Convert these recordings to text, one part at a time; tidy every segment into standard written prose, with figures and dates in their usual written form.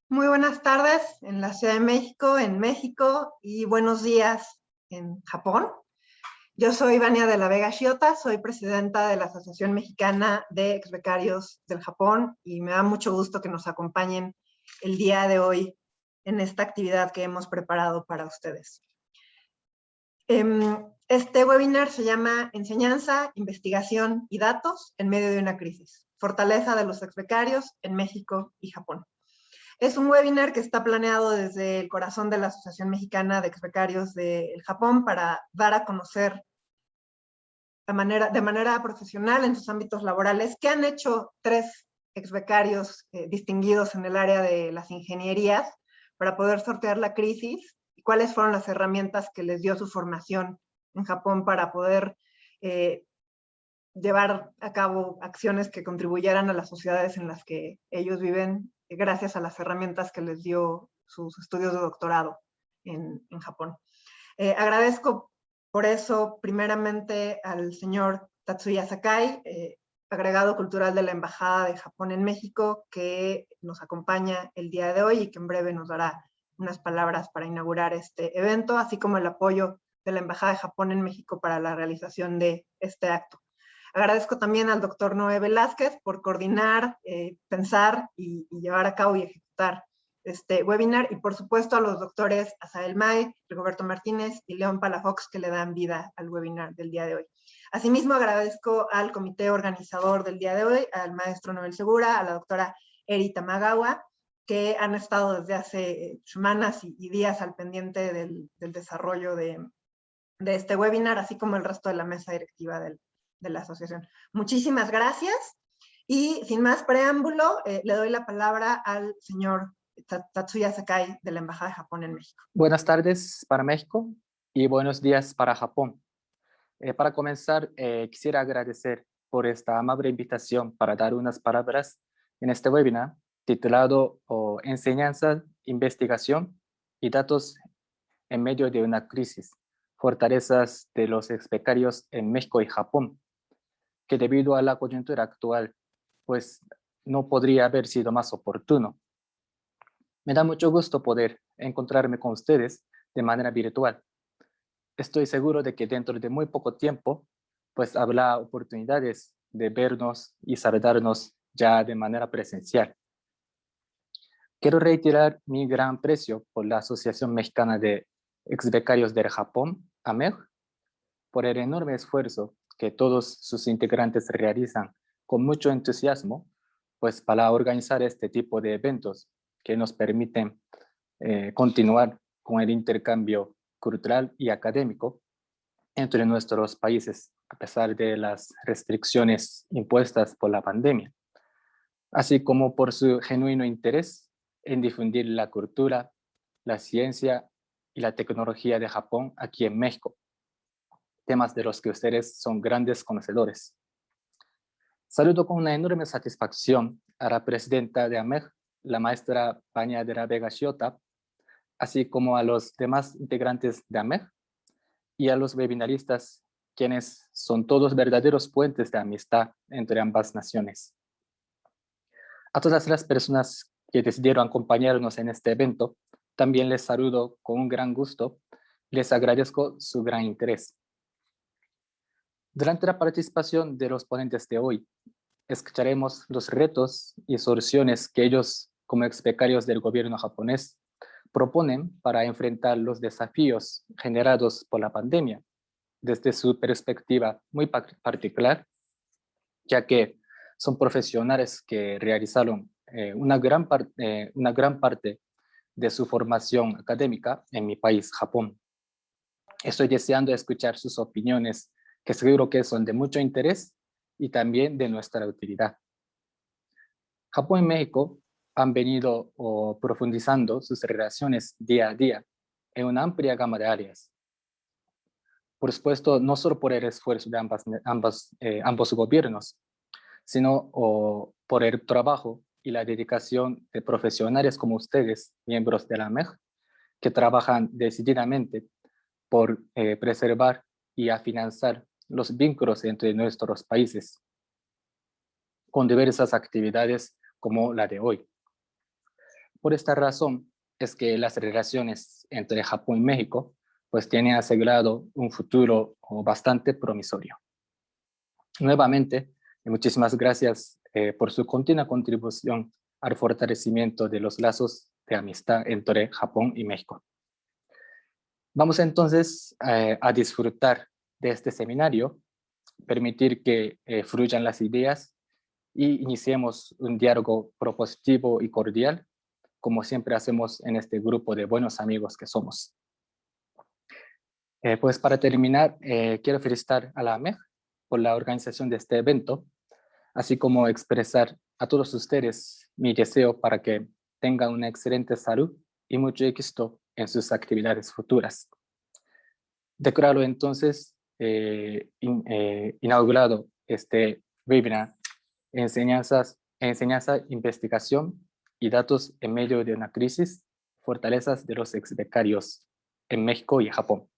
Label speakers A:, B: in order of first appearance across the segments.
A: Muy buenas tardes en la Ciudad de México, en México, y buenos días en Japón. Yo soy Vania de la Vega Shiota, soy presidenta de la Asociación Mexicana de Exbecarios del Japón y me da mucho gusto que nos acompañen el día de hoy en esta actividad que hemos preparado para ustedes. Este webinar se llama Enseñanza, Investigación y Datos en medio de una crisis. Fortaleza de los exbecarios en México y Japón. Es un webinar que está planeado desde el corazón de la Asociación Mexicana de Exbecarios del Japón para dar a conocer de manera profesional en sus ámbitos laborales qué han hecho 3 exbecarios distinguidos en el área de las ingenierías para poder sortear la crisis y cuáles fueron las herramientas que les dio su formación en Japón para poder llevar a cabo acciones que contribuyeran a las sociedades en las que ellos viven gracias a las herramientas que les dio sus estudios de doctorado en Japón. Agradezco por eso primeramente al señor Tatsuya Sakai, agregado cultural de la Embajada de Japón en México, que nos acompaña el día de hoy y que en breve nos dará unas palabras para inaugurar este evento, así como el apoyo de la Embajada de Japón en México para la realización de este acto. Agradezco también al doctor Noé Velázquez por coordinar, pensar y llevar a cabo y ejecutar este webinar, y por supuesto a los doctores Asael May, Rigoberto Martínez y León Palafox que le dan vida al webinar del día de hoy. Asimismo, agradezco al comité organizador del día de hoy, al maestro Noel Segura, a la doctora Eri Tamagawa, que han estado desde hace semanas y días al pendiente del desarrollo de este webinar, así como el resto de la mesa directiva de la asociación. Muchísimas gracias y sin más preámbulo, le doy la palabra al señor Tatsuya Sakai de la Embajada de Japón en México.
B: Buenas tardes para México y buenos días para Japón. Para comenzar, quisiera agradecer por esta amable invitación para dar unas palabras en este webinar titulado Enseñanza, Investigación y Datos en medio de una crisis, fortalezas de los exbecarios en México y Japón, que debido a la coyuntura actual, pues no podría haber sido más oportuno. Me da mucho gusto poder encontrarme con ustedes de manera virtual. Estoy seguro de que dentro de muy poco tiempo, pues habrá oportunidades de vernos y saludarnos ya de manera presencial. Quiero reiterar mi gran aprecio por la Asociación Mexicana de Exbecarios del Japón, AMEJ, por el enorme esfuerzo que todos sus integrantes realizan con mucho entusiasmo, pues para organizar este tipo de eventos que nos permiten continuar con el intercambio cultural y académico entre nuestros países, a pesar de las restricciones impuestas por la pandemia, así como por su genuino interés en difundir la cultura, la ciencia y la tecnología de Japón aquí en México, temas de los que ustedes son grandes conocedores. Saludo con una enorme satisfacción a la presidenta de AMEJ, la maestra Vania de la Vega Shiota, así como a los demás integrantes de AMEJ y a los webinaristas, quienes son todos verdaderos puentes de amistad entre ambas naciones. A todas las personas que decidieron acompañarnos en este evento, también les saludo con un gran gusto. Les agradezco su gran interés. Durante la participación de los ponentes de hoy, escucharemos los retos y soluciones que ellos, como exbecarios del gobierno japonés, proponen para enfrentar los desafíos generados por la pandemia, desde su perspectiva muy particular, ya que son profesionales que realizaron una gran parte de su formación académica en mi país, Japón. Estoy deseando escuchar sus opiniones, que seguro que son de mucho interés y también de nuestra utilidad. Japón y México han venido profundizando sus relaciones día a día en una amplia gama de áreas. Por supuesto, no solo por el esfuerzo de ambos gobiernos, sino por el trabajo y la dedicación de profesionales como ustedes, miembros de la AMEJ, que trabajan decididamente por preservar y afianzar los vínculos entre nuestros países, con diversas actividades como la de hoy. Por esta razón es que las relaciones entre Japón y México pues tienen asegurado un futuro bastante promisorio. Nuevamente, muchísimas gracias por su continua contribución al fortalecimiento de los lazos de amistad entre Japón y México. Vamos entonces a disfrutar de este seminario, permitir que fluyan las ideas y iniciemos un diálogo propositivo y cordial, como siempre hacemos en este grupo de buenos amigos que somos. Pues para terminar, quiero felicitar a la AMEG por la organización de este evento, así como expresar a todos ustedes mi deseo para que tengan una excelente salud y mucho éxito en sus actividades futuras. Declaro entonces inaugurado este webinar, enseñanza, investigación y datos en medio de una crisis, fortalezas de los exbecarios en México y Japón.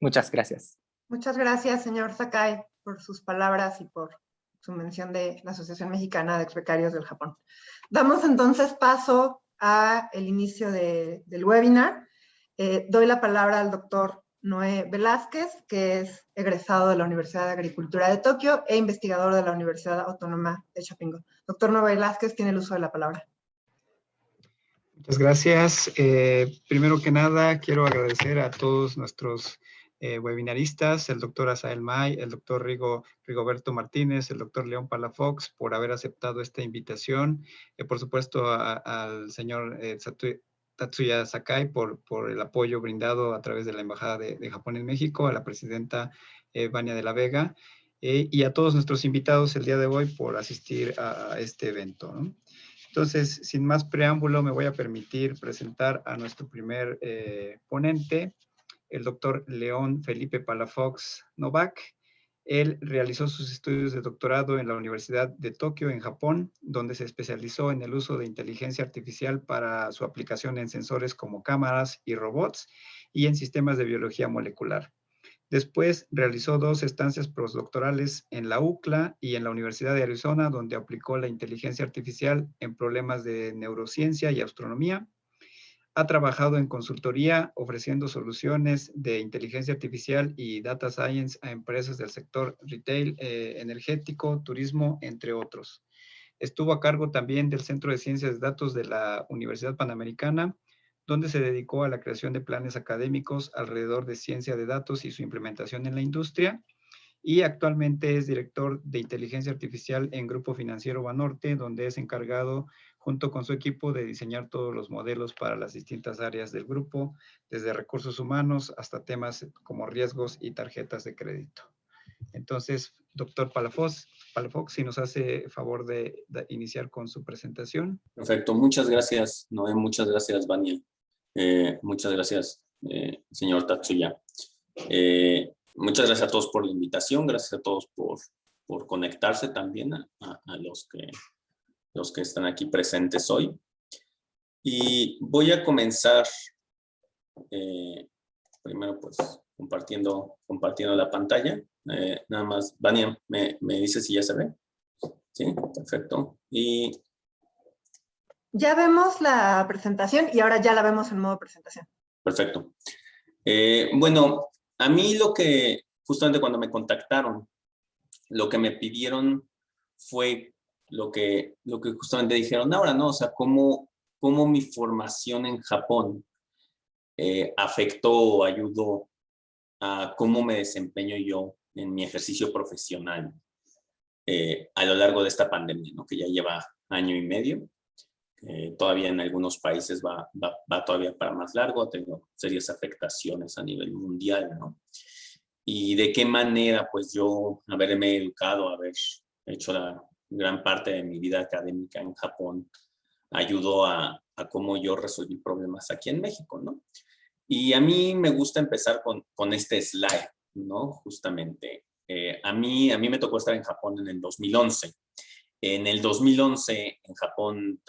B: Muchas gracias.
A: Muchas gracias, señor Sakai, por sus palabras y por su mención de la Asociación Mexicana de Exbecarios del Japón. Damos entonces paso al inicio del webinar. Doy la palabra al doctor Noé Velázquez, que es egresado de la Universidad de Agricultura de Tokio e investigador de la Universidad Autónoma de Chapingo. Doctor Noé Velázquez tiene el uso de la palabra.
C: Muchas gracias. Primero que nada, quiero agradecer a todos nuestros webinaristas, el doctor Asael May, el doctor Rigoberto Martínez, el doctor León Palafox, por haber aceptado esta invitación. Por supuesto, al señor Tatsuya Sakai por el apoyo brindado a través de la Embajada de Japón en México, a la presidenta Vania de la Vega, y a todos nuestros invitados el día de hoy por asistir a este evento, ¿no? Entonces, sin más preámbulo, me voy a permitir presentar a nuestro primer ponente, el doctor León Felipe Palafox Novak. Él realizó sus estudios de doctorado en la Universidad de Tokio, en Japón, donde se especializó en el uso de inteligencia artificial para su aplicación en sensores como cámaras y robots y en sistemas de biología molecular. Después realizó 2 estancias postdoctorales en la UCLA y en la Universidad de Arizona, donde aplicó la inteligencia artificial en problemas de neurociencia y astronomía. Ha trabajado en consultoría ofreciendo soluciones de inteligencia artificial y data science a empresas del sector retail, energético, turismo, entre otros. Estuvo a cargo también del Centro de Ciencias de Datos de la Universidad Panamericana, donde se dedicó a la creación de planes académicos alrededor de ciencia de datos y su implementación en la industria. Y actualmente es director de inteligencia artificial en Grupo Financiero Banorte, donde es encargado, junto con su equipo, de diseñar todos los modelos para las distintas áreas del grupo, desde recursos humanos hasta temas como riesgos y tarjetas de crédito. Entonces, doctor Palafox, si nos hace favor de iniciar con su presentación.
D: Perfecto, muchas gracias, Noé, muchas gracias, Vania. Muchas gracias, señor Tatsuya. Muchas gracias a todos por la invitación, gracias a todos por conectarse también a los que están aquí presentes hoy. Y voy a comenzar primero pues compartiendo la pantalla. Nada más, Vania, ¿me dice si ya se ve? Sí, perfecto. Y
A: ya vemos la presentación y ahora ya la vemos en modo presentación.
D: Perfecto. Bueno, a mí justamente cuando me contactaron, lo que me pidieron fue lo que justamente dijeron ahora, ¿no? O sea, cómo mi formación en Japón afectó o ayudó a cómo me desempeño yo en mi ejercicio profesional a lo largo de esta pandemia, ¿no? Que ya lleva 1 año y medio. Todavía en algunos países va todavía para más largo, ha tenido serias afectaciones a nivel mundial, ¿no? Y de qué manera, pues yo haberme educado, haber hecho la gran parte de mi vida académica en Japón, ayudó a cómo yo resolví problemas aquí en México, ¿no? Y a mí me gusta empezar con este slide, ¿no? Justamente, a mí me tocó estar en Japón en el 2011. En el 2011, en Japón,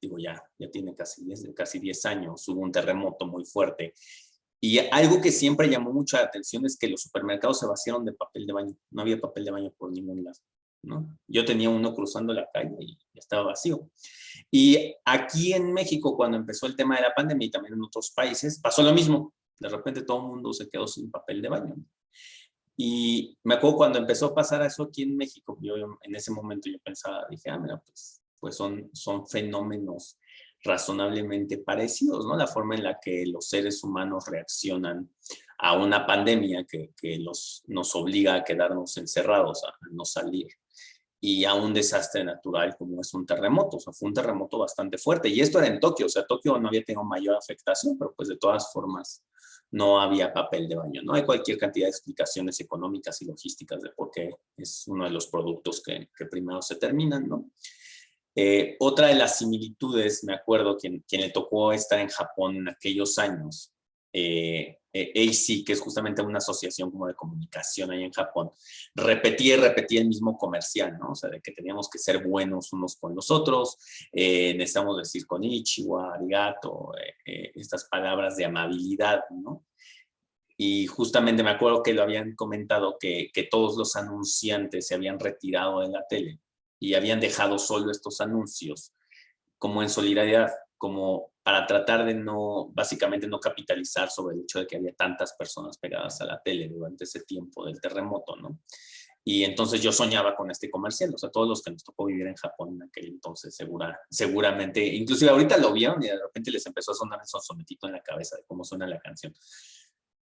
D: digo, ya tiene casi 10 años, hubo un terremoto muy fuerte. Y algo que siempre llamó mucha atención es que los supermercados se vaciaron de papel de baño. No había papel de baño por ningún lado. ¿no? Yo tenía uno cruzando la calle y estaba vacío. Y aquí en México, cuando empezó el tema de la pandemia y también en otros países, pasó lo mismo. De repente todo el mundo se quedó sin papel de baño. Y me acuerdo cuando empezó a pasar eso aquí en México, yo en ese momento yo pensaba, dije, mira, pues son fenómenos razonablemente parecidos, ¿no? La forma en la que los seres humanos reaccionan a una pandemia que nos obliga a quedarnos encerrados, a no salir, y a un desastre natural como es un terremoto. O sea, fue un terremoto bastante fuerte. Y esto era en Tokio. O sea, Tokio no había tenido mayor afectación, pero pues de todas formas no había papel de baño. No hay cualquier cantidad de explicaciones económicas y logísticas de por qué es uno de los productos que primero se terminan, ¿no? Otra de las similitudes, me acuerdo, quien le tocó estar en Japón en aquellos años, AC, que es justamente una asociación como de comunicación ahí en Japón, repetía y repetía el mismo comercial, ¿no? O sea, de que teníamos que ser buenos unos con los otros, necesitamos decir konnichiwa, arigato, estas palabras de amabilidad, ¿no? Y justamente me acuerdo que lo habían comentado que todos los anunciantes se habían retirado de la tele y habían dejado solo estos anuncios como en solidaridad, como para tratar de básicamente no capitalizar sobre el hecho de que había tantas personas pegadas a la tele durante ese tiempo del terremoto, ¿no? Y entonces yo soñaba con este comercial. O sea, todos los que nos tocó vivir en Japón en aquel entonces, seguramente, inclusive ahorita lo vieron y de repente les empezó a sonar el sonsonetito en la cabeza de cómo suena la canción.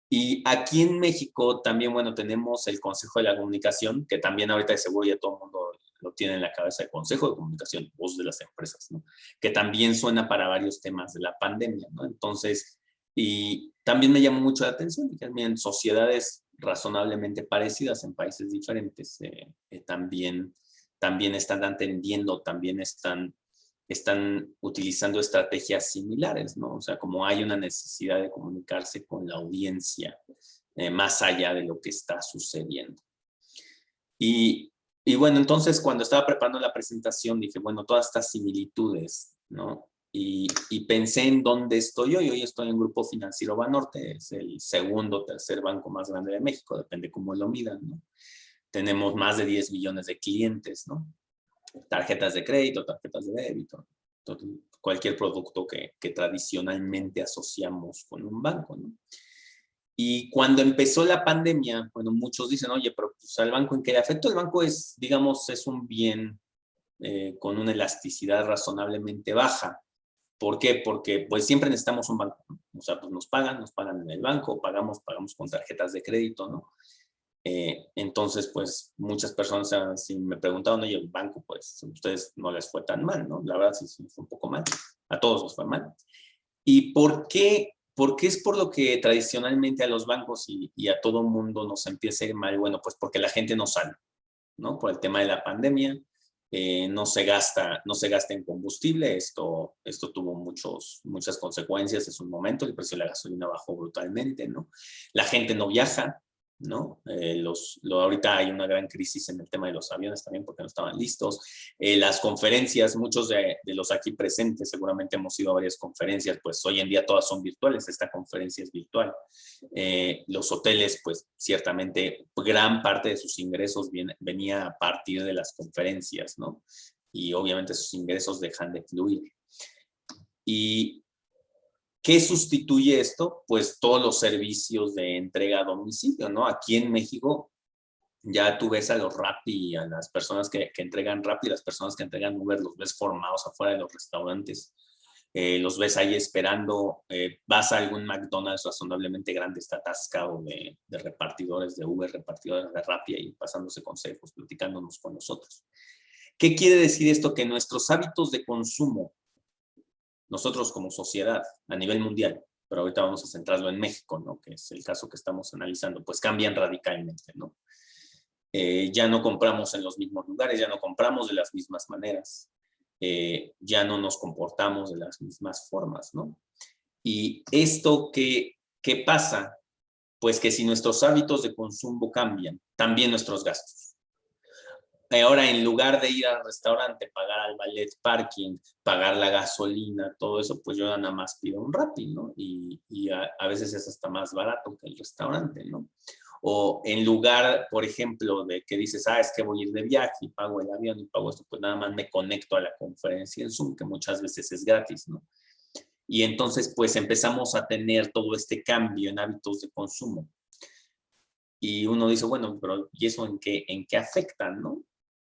D: Y aquí en México también, bueno, tenemos el Consejo de la Comunicación, que también ahorita de seguro ya todo el mundo lo tiene en la cabeza, el Consejo de Comunicación, voz de las empresas, ¿no? Que también suena para varios temas de la pandemia, ¿no? Entonces, y también me llamó mucho la atención que también sociedades razonablemente parecidas en países diferentes también están atendiendo, también están utilizando estrategias similares, ¿no? O sea, como hay una necesidad de comunicarse con la audiencia más allá de lo que está sucediendo. Y bueno, entonces cuando estaba preparando la presentación dije, bueno, todas estas similitudes, ¿no? Y pensé en dónde estoy hoy. Hoy estoy en Grupo Financiero Banorte, es el segundo o tercer banco más grande de México, depende cómo lo midan, ¿no? Tenemos más de 10 millones de clientes, ¿no? Tarjetas de crédito, tarjetas de débito, cualquier producto que tradicionalmente asociamos con un banco, ¿no? Y cuando empezó la pandemia, bueno, muchos dicen, oye, pero pues al banco, ¿en qué le afectó? El banco es, digamos, es un bien con una elasticidad razonablemente baja. ¿Por qué? Porque pues siempre necesitamos un banco, ¿no? O sea, pues nos pagan en el banco, pagamos con tarjetas de crédito, ¿no? Entonces, pues muchas personas si me preguntaron, oye, el banco, pues a ustedes no les fue tan mal, ¿no? La verdad sí fue un poco mal, a todos nos fue mal. ¿Y por qué? Porque es por lo que tradicionalmente a los bancos y a todo mundo nos empieza a ir mal. Bueno, pues porque la gente no sale, ¿no? Por el tema de la pandemia, no se gasta en combustible. Esto tuvo muchas consecuencias en su momento. El precio de la gasolina bajó brutalmente, ¿no? La gente no viaja, ¿no? Ahorita hay una gran crisis en el tema de los aviones también porque no estaban listos. Las conferencias, muchos de los aquí presentes seguramente hemos ido a varias conferencias, pues hoy en día todas son virtuales, esta conferencia es virtual. Los hoteles, pues ciertamente gran parte de sus ingresos venía a partir de las conferencias, ¿no? Y obviamente sus ingresos dejan de fluir. Y ¿qué sustituye esto? Pues todos los servicios de entrega a domicilio, ¿no? Aquí en México ya tú ves a los Rappi, a las personas que entregan Rappi, las personas que entregan Uber, los ves formados afuera de los restaurantes, los ves ahí esperando, vas a algún McDonald's razonablemente grande, está atascado de repartidores de Uber, repartidores de Rappi, ahí pasándose consejos, platicándonos con nosotros. ¿Qué quiere decir esto? Que nuestros hábitos de consumo, nosotros como sociedad a nivel mundial, pero ahorita vamos a centrarlo en México, ¿no? Que es el caso que estamos analizando, pues cambian radicalmente, ¿no? Ya no compramos en los mismos lugares, ya no compramos de las mismas maneras, ya no nos comportamos de las mismas formas, ¿no? Y esto ¿qué pasa? Pues que si nuestros hábitos de consumo cambian, también nuestros gastos. Ahora, en lugar de ir al restaurante, pagar al valet parking, pagar la gasolina, todo eso, pues yo nada más pido un Rappi, ¿no? Y a veces es hasta más barato que el restaurante, ¿no? O en lugar, por ejemplo, de que dices, es que voy a ir de viaje y pago el avión y pago esto, pues nada más me conecto a la conferencia en Zoom, que muchas veces es gratis, ¿no? Y entonces, pues empezamos a tener todo este cambio en hábitos de consumo. Y uno dice, bueno, pero ¿y eso en qué afecta, no?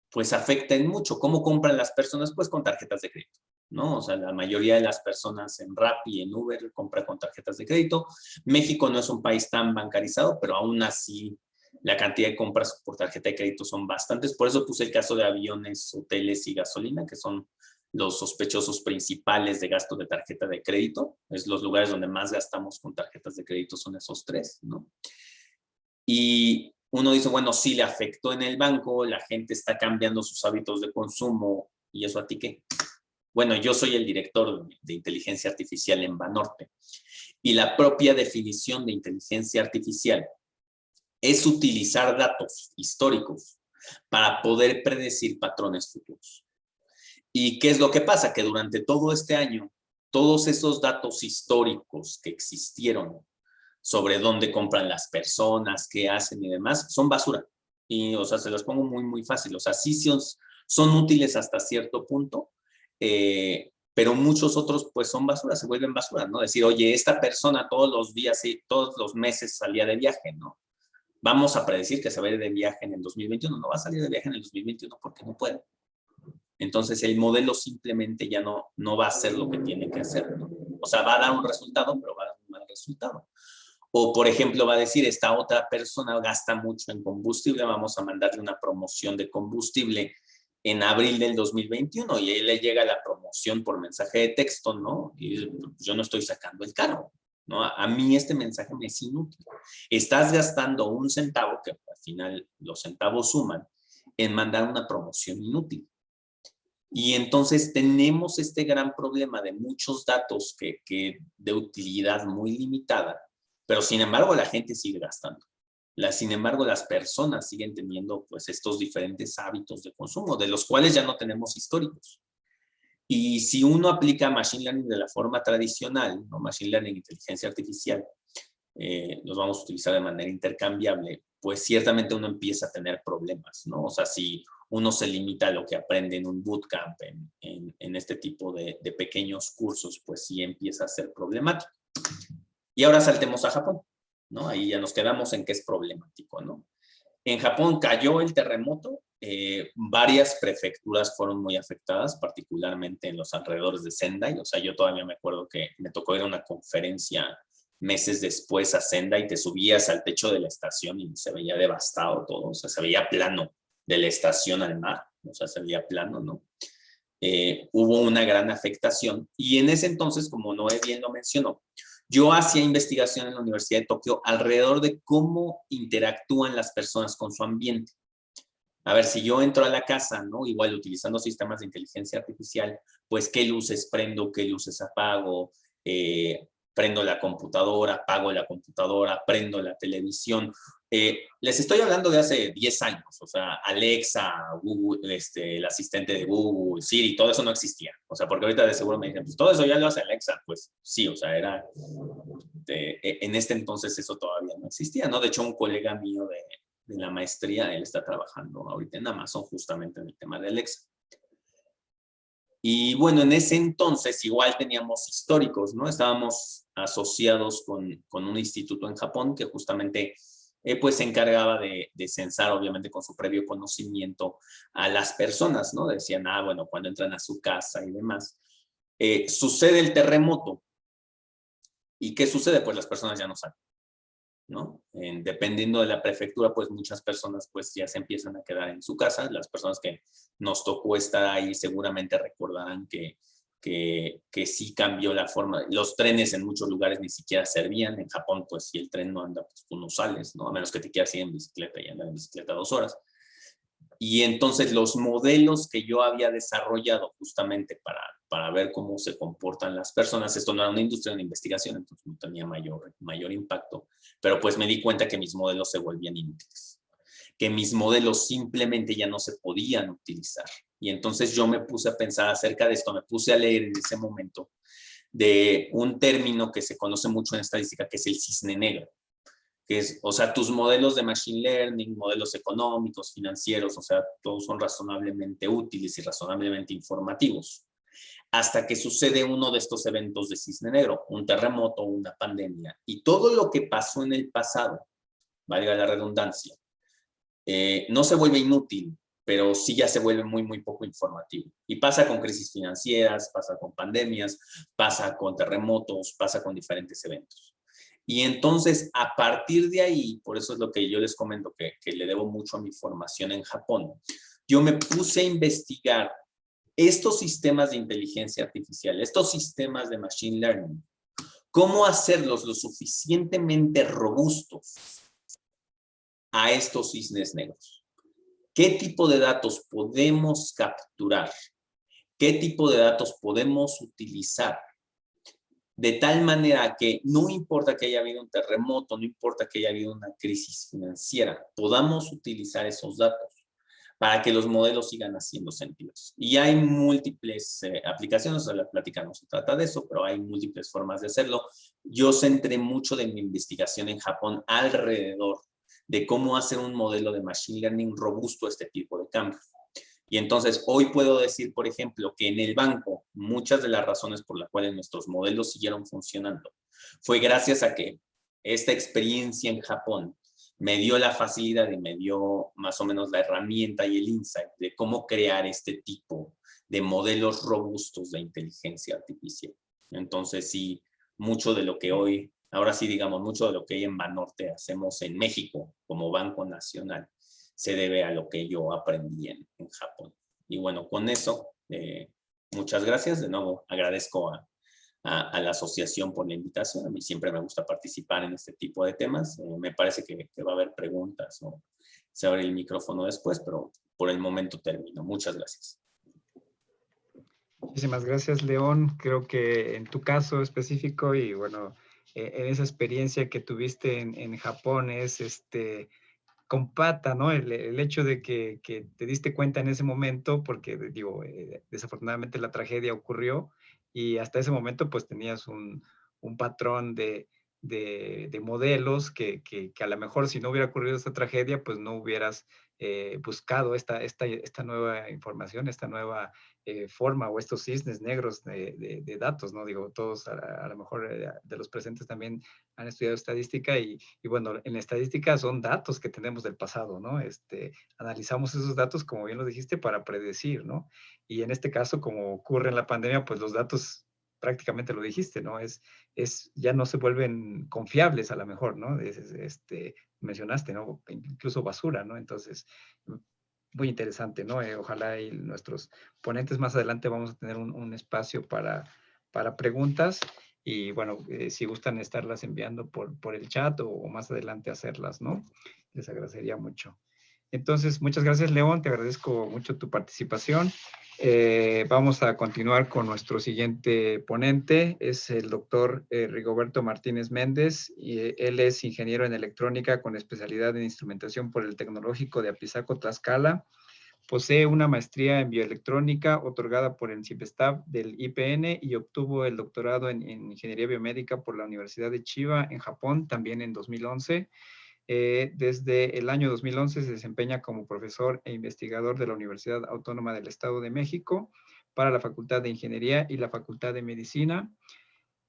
D: Pues afecta en mucho. ¿Cómo compran las personas? Pues con tarjetas de crédito, ¿no? O sea, la mayoría de las personas en Rappi y en Uber compran con tarjetas de crédito. México no es un país tan bancarizado, pero aún así la cantidad de compras por tarjeta de crédito son bastantes. Por eso puse el caso de aviones, hoteles y gasolina, que son los sospechosos principales de gasto de tarjeta de crédito. Es los lugares donde más gastamos con tarjetas de crédito son esos tres, ¿no? Y uno dice, bueno, sí le afectó en el banco, la gente está cambiando sus hábitos de consumo, ¿y eso a ti qué? Bueno, yo soy el director de inteligencia artificial en Banorte, y la propia definición de inteligencia artificial es utilizar datos históricos para poder predecir patrones futuros. ¿Y qué es lo que pasa? Que durante todo este año, todos esos datos históricos que existieron sobre dónde compran las personas, qué hacen y demás, son basura. Y, o sea, se los pongo muy, muy fácil. O sea, sí son útiles hasta cierto punto, pero muchos otros, pues, son basura, se vuelven basura, ¿no? Decir, oye, esta persona todos los días, todos los meses salía de viaje, ¿no? Vamos a predecir que se va a ir de viaje en el 2021. No va a salir de viaje en el 2021 porque no puede. Entonces, el modelo simplemente ya no va a hacer lo que tiene que hacer, ¿no? O sea, va a dar un resultado, pero va a dar un mal resultado. O, por ejemplo, va a decir, esta otra persona gasta mucho en combustible, vamos a mandarle una promoción de combustible en abril del 2021 y ahí le llega la promoción por mensaje de texto, ¿no? Y yo no estoy sacando el carro, ¿no? A mí este mensaje me es inútil. Estás gastando un centavo, que al final los centavos suman, en mandar una promoción inútil. Y entonces tenemos este gran problema de muchos datos que de utilidad muy limitada, pero sin embargo la gente sigue gastando. Sin embargo, las personas siguen teniendo pues estos diferentes hábitos de consumo, de los cuales ya no tenemos históricos. Y si uno aplica Machine Learning de la forma tradicional, ¿no? Machine Learning, inteligencia artificial, los vamos a utilizar de manera intercambiable, pues ciertamente uno empieza a tener problemas, ¿no? O sea, si uno se limita a lo que aprende en un bootcamp, en este tipo de pequeños cursos, pues sí empieza a ser problemático. Y ahora saltemos a Japón, ¿no? Ahí ya nos quedamos en que es problemático, ¿no? En Japón cayó el terremoto, varias prefecturas fueron muy afectadas, particularmente en los alrededores de Sendai. O sea, yo todavía me acuerdo que me tocó ir a una conferencia meses después a Sendai, te subías al techo de la estación y se veía devastado todo, o sea, se veía plano de la estación al mar, o sea, se veía plano, ¿no? Hubo una gran afectación y en ese entonces, como Noé bien lo mencionó, yo hacía investigación en la Universidad de Tokio alrededor de cómo interactúan las personas con su ambiente. A ver, si yo entro a la casa, ¿no? Igual utilizando sistemas de inteligencia artificial, pues qué luces prendo, qué luces apago, prendo la computadora, apago la computadora, prendo la televisión. Les estoy hablando de hace 10 años, o sea, Alexa, Google, el asistente de Google, Siri, todo eso no existía. O sea, porque ahorita de seguro me dicen, pues todo eso ya lo hace Alexa. Pues sí, o sea, en este entonces eso todavía no existía, ¿no? De hecho, un colega mío de la maestría, él está trabajando ahorita en Amazon justamente en el tema de Alexa. Y bueno, en ese entonces igual teníamos históricos, ¿no? Estábamos asociados con un instituto en Japón que justamente pues se encargaba de censar, obviamente con su previo conocimiento, a las personas, ¿no? Decían, bueno, cuando entran a su casa y demás. Sucede el terremoto. ¿Y qué sucede? Pues las personas ya no salen, ¿no? Dependiendo de la prefectura, pues muchas personas pues ya se empiezan a quedar en su casa. Las personas que nos tocó estar ahí seguramente recordarán que sí cambió la forma. Los trenes en muchos lugares ni siquiera servían. En Japón, pues si el tren no anda, pues tú no sales, ¿no? A menos que te quieras ir en bicicleta y andar en bicicleta 2 horas. Y entonces los modelos que yo había desarrollado justamente para ver cómo se comportan las personas, esto no era una industria de investigación, entonces no tenía mayor impacto, pero pues me di cuenta que mis modelos se volvían inútiles, que mis modelos simplemente ya no se podían utilizar. Y entonces yo me puse a pensar acerca de esto, me puse a leer en ese momento de un término que se conoce mucho en estadística, que es el cisne negro. que es, o sea, tus modelos de machine learning, modelos económicos, financieros, o sea, todos son razonablemente útiles y razonablemente informativos. Hasta que sucede uno de estos eventos de cisne negro, un terremoto, una pandemia, y todo lo que pasó en el pasado, valga la redundancia, no se vuelve inútil, pero sí ya se vuelve muy, muy poco informativo. Y pasa con crisis financieras, pasa con pandemias, pasa con terremotos, pasa con diferentes eventos. Y entonces, a partir de ahí, por eso es lo que yo les comento, que le debo mucho a mi formación en Japón, yo me puse a investigar estos sistemas de inteligencia artificial, estos sistemas de machine learning, cómo hacerlos lo suficientemente robustos a estos cisnes negros. ¿Qué tipo de datos podemos capturar? ¿Qué tipo de datos podemos utilizar? De tal manera que no importa que haya habido un terremoto, no importa que haya habido una crisis financiera, podamos utilizar esos datos para que los modelos sigan haciendo sentidos. Y hay múltiples aplicaciones, o sea, la plática no se trata de eso, pero hay múltiples formas de hacerlo. Yo centré mucho de mi investigación en Japón alrededor de cómo hacer un modelo de machine learning robusto a este tipo de cambios. Y entonces hoy puedo decir, por ejemplo, que en el banco muchas de las razones por las cuales nuestros modelos siguieron funcionando fue gracias a que esta experiencia en Japón me dio la facilidad y me dio más o menos la herramienta y el insight de cómo crear este tipo de modelos robustos de inteligencia artificial. Entonces sí, mucho de lo que hoy, ahora sí digamos, mucho de lo que hoy en Banorte hacemos en México como Banco Nacional se debe a lo que yo aprendí en Japón. Y bueno, con eso, muchas gracias. De nuevo, agradezco a la asociación por la invitación. A mí siempre me gusta participar en este tipo de temas. Me parece que va a haber preguntas o se abre el micrófono después, pero por el momento termino. Muchas gracias.
C: Muchísimas gracias, León. Creo que en tu caso específico y bueno, en esa experiencia que tuviste en Japón es compata, ¿no? El hecho de que te diste cuenta en ese momento, porque digo, desafortunadamente la tragedia ocurrió y hasta ese momento pues tenías un patrón de modelos que a lo mejor si no hubiera ocurrido esta tragedia, pues no hubieras buscado esta nueva información, esta nueva forma o estos cisnes negros de datos, ¿no? Digo, todos a lo mejor de los presentes también han estudiado estadística y bueno, en la estadística son datos que tenemos del pasado, ¿no? Analizamos esos datos, como bien lo dijiste, para predecir, ¿no? Y en este caso, como ocurre en la pandemia, pues los datos prácticamente lo dijiste, ¿no? Ya no se vuelven confiables a lo mejor, ¿no? Mencionaste, ¿no? Incluso basura, ¿no? Entonces, muy interesante, ¿no? Ojalá y nuestros ponentes más adelante vamos a tener un espacio para preguntas y bueno, si gustan estarlas enviando por el chat o más adelante hacerlas, ¿no? Les agradecería mucho. Entonces, muchas gracias, León. Te agradezco mucho tu participación. Vamos a continuar con nuestro siguiente ponente. Es el doctor Rigoberto Martínez Méndez. Y, él es ingeniero en electrónica con especialidad en instrumentación por el Tecnológico de Apizaco, Tlaxcala. Posee una maestría en bioelectrónica otorgada por el CIPESTAB del IPN y obtuvo el doctorado en ingeniería biomédica por la Universidad de Chiba en Japón, también en 2011. Desde el año 2011 se desempeña como profesor e investigador de la Universidad Autónoma del Estado de México para la Facultad de Ingeniería y la Facultad de Medicina.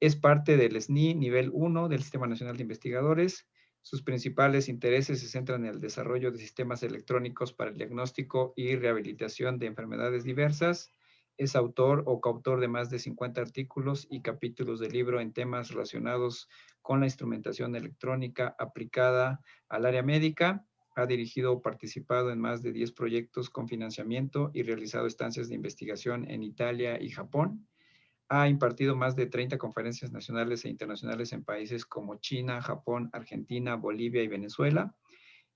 C: Es parte del SNI nivel 1 del Sistema Nacional de Investigadores. Sus principales intereses se centran en el desarrollo de sistemas electrónicos para el diagnóstico y rehabilitación de enfermedades diversas. Es autor o coautor de más de 50 artículos y capítulos de libro en temas relacionados con la instrumentación electrónica aplicada al área médica. Ha dirigido o participado en más de 10 proyectos con financiamiento y realizado estancias de investigación en Italia y Japón. Ha impartido más de 30 conferencias nacionales e internacionales en países como China, Japón, Argentina, Bolivia y Venezuela,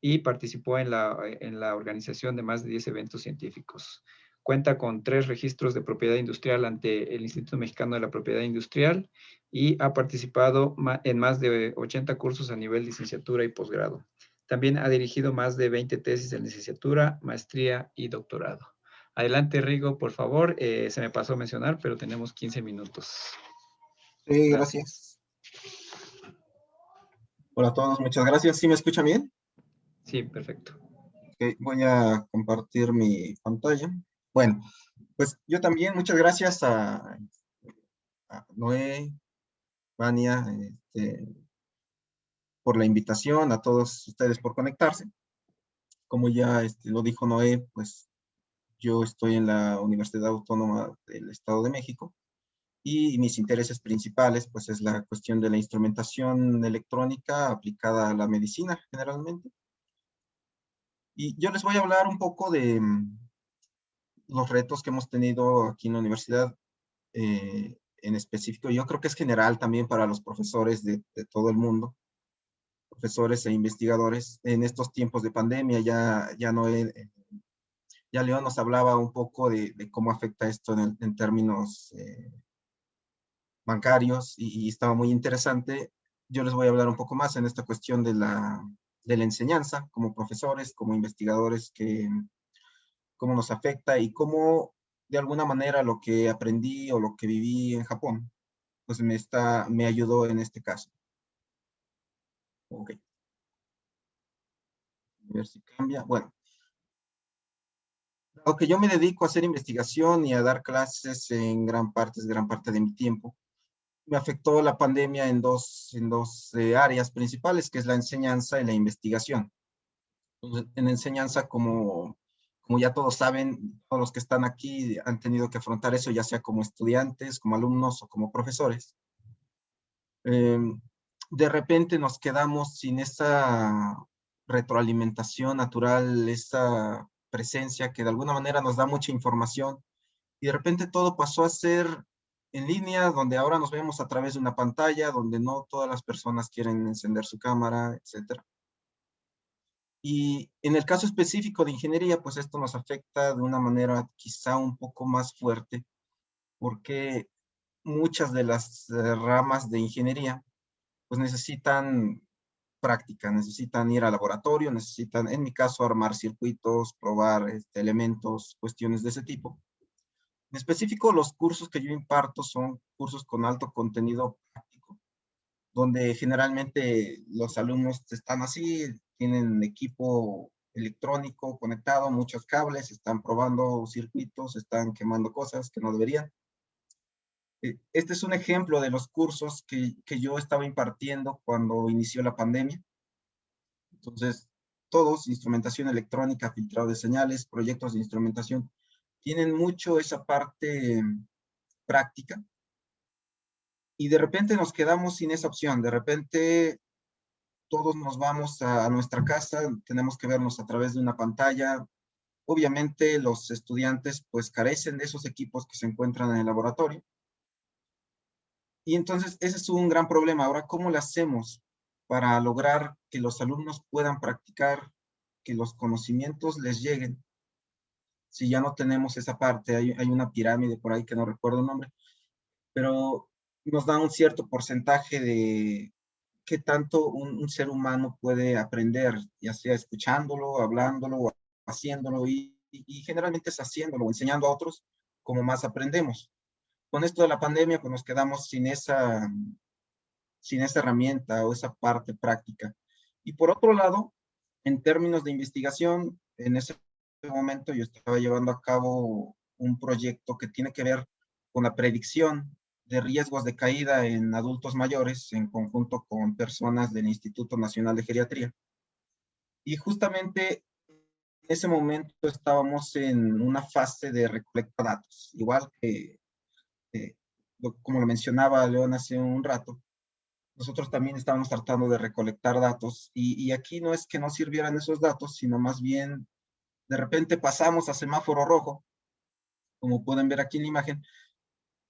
C: y participó en la organización de más de 10 eventos científicos. Cuenta con 3 registros de propiedad industrial ante el Instituto Mexicano de la Propiedad Industrial y ha participado en más de 80 cursos a nivel licenciatura y posgrado. También ha dirigido más de 20 tesis de licenciatura, maestría y doctorado. Adelante, Rigo, por favor. Se me pasó a mencionar, pero tenemos 15 minutos.
E: Sí, gracias. Hola a todos, muchas gracias. ¿Sí me escuchan bien?
C: Sí, perfecto.
E: Ok, voy a compartir mi pantalla. Bueno, pues yo también, muchas gracias a Noé, Vania, por la invitación, a todos ustedes por conectarse. Como ya lo dijo Noé, pues yo estoy en la Universidad Autónoma del Estado de México y mis intereses principales pues es la cuestión de la instrumentación electrónica aplicada a la medicina generalmente. Y yo les voy a hablar un poco de los retos que hemos tenido aquí en la universidad en específico. Yo creo que es general también para los profesores de todo el mundo, profesores e investigadores en estos tiempos de pandemia. Ya León nos hablaba un poco de cómo afecta esto en términos bancarios y estaba muy interesante. Yo les voy a hablar un poco más en esta cuestión de la enseñanza como profesores, como investigadores, cómo nos afecta y cómo de alguna manera lo que aprendí o lo que viví en Japón, pues me ayudó en este caso. Ok, a ver si cambia. Bueno, aunque yo me dedico a hacer investigación y a dar clases en gran parte de mi tiempo, me afectó la pandemia en dos áreas principales, que es la enseñanza y la investigación. Entonces, en enseñanza, como ya todos saben, todos los que están aquí han tenido que afrontar eso, ya sea como estudiantes, como alumnos o como profesores. De repente nos quedamos sin esa retroalimentación natural, esa presencia que de alguna manera nos da mucha información y de repente todo pasó a ser en línea, donde ahora nos vemos a través de una pantalla, donde no todas las personas quieren encender su cámara, etcétera. Y en el caso específico de ingeniería, pues esto nos afecta de una manera quizá un poco más fuerte, porque muchas de las ramas de ingeniería pues necesitan práctica, necesitan ir al laboratorio, necesitan, en mi caso, armar circuitos, probar elementos, cuestiones de ese tipo. En específico, los cursos que yo imparto son cursos con alto contenido práctico, donde generalmente los alumnos están así, tienen equipo electrónico conectado, muchos cables, están probando circuitos, están quemando cosas que no deberían. Este es un ejemplo de los cursos que yo estaba impartiendo cuando inició la pandemia. Entonces, todos, instrumentación electrónica, filtrado de señales, proyectos de instrumentación, tienen mucho esa parte práctica y de repente nos quedamos sin esa opción. De repente todos nos vamos a nuestra casa, tenemos que vernos a través de una pantalla. Obviamente los estudiantes pues carecen de esos equipos que se encuentran en el laboratorio. Y entonces ese es un gran problema. Ahora, ¿cómo lo hacemos para lograr que los alumnos puedan practicar, que los conocimientos les lleguen? Si ya no tenemos esa parte, hay una pirámide por ahí que no recuerdo el nombre, pero nos da un cierto porcentaje de qué tanto un ser humano puede aprender, ya sea escuchándolo, hablándolo o haciéndolo, y generalmente es haciéndolo o enseñando a otros como más aprendemos. Con esto de la pandemia, pues nos quedamos sin esa herramienta o esa parte práctica. Y por otro lado, en términos de investigación, en ese momento yo estaba llevando a cabo un proyecto que tiene que ver con la predicción de riesgos de caída en adultos mayores en conjunto con personas del Instituto Nacional de Geriatría. Y justamente en ese momento estábamos en una fase de recolectar datos, igual que, como lo mencionaba León hace un rato, nosotros también estábamos tratando de recolectar datos y aquí no es que no sirvieran esos datos, sino más bien de repente pasamos a semáforo rojo, como pueden ver aquí en la imagen,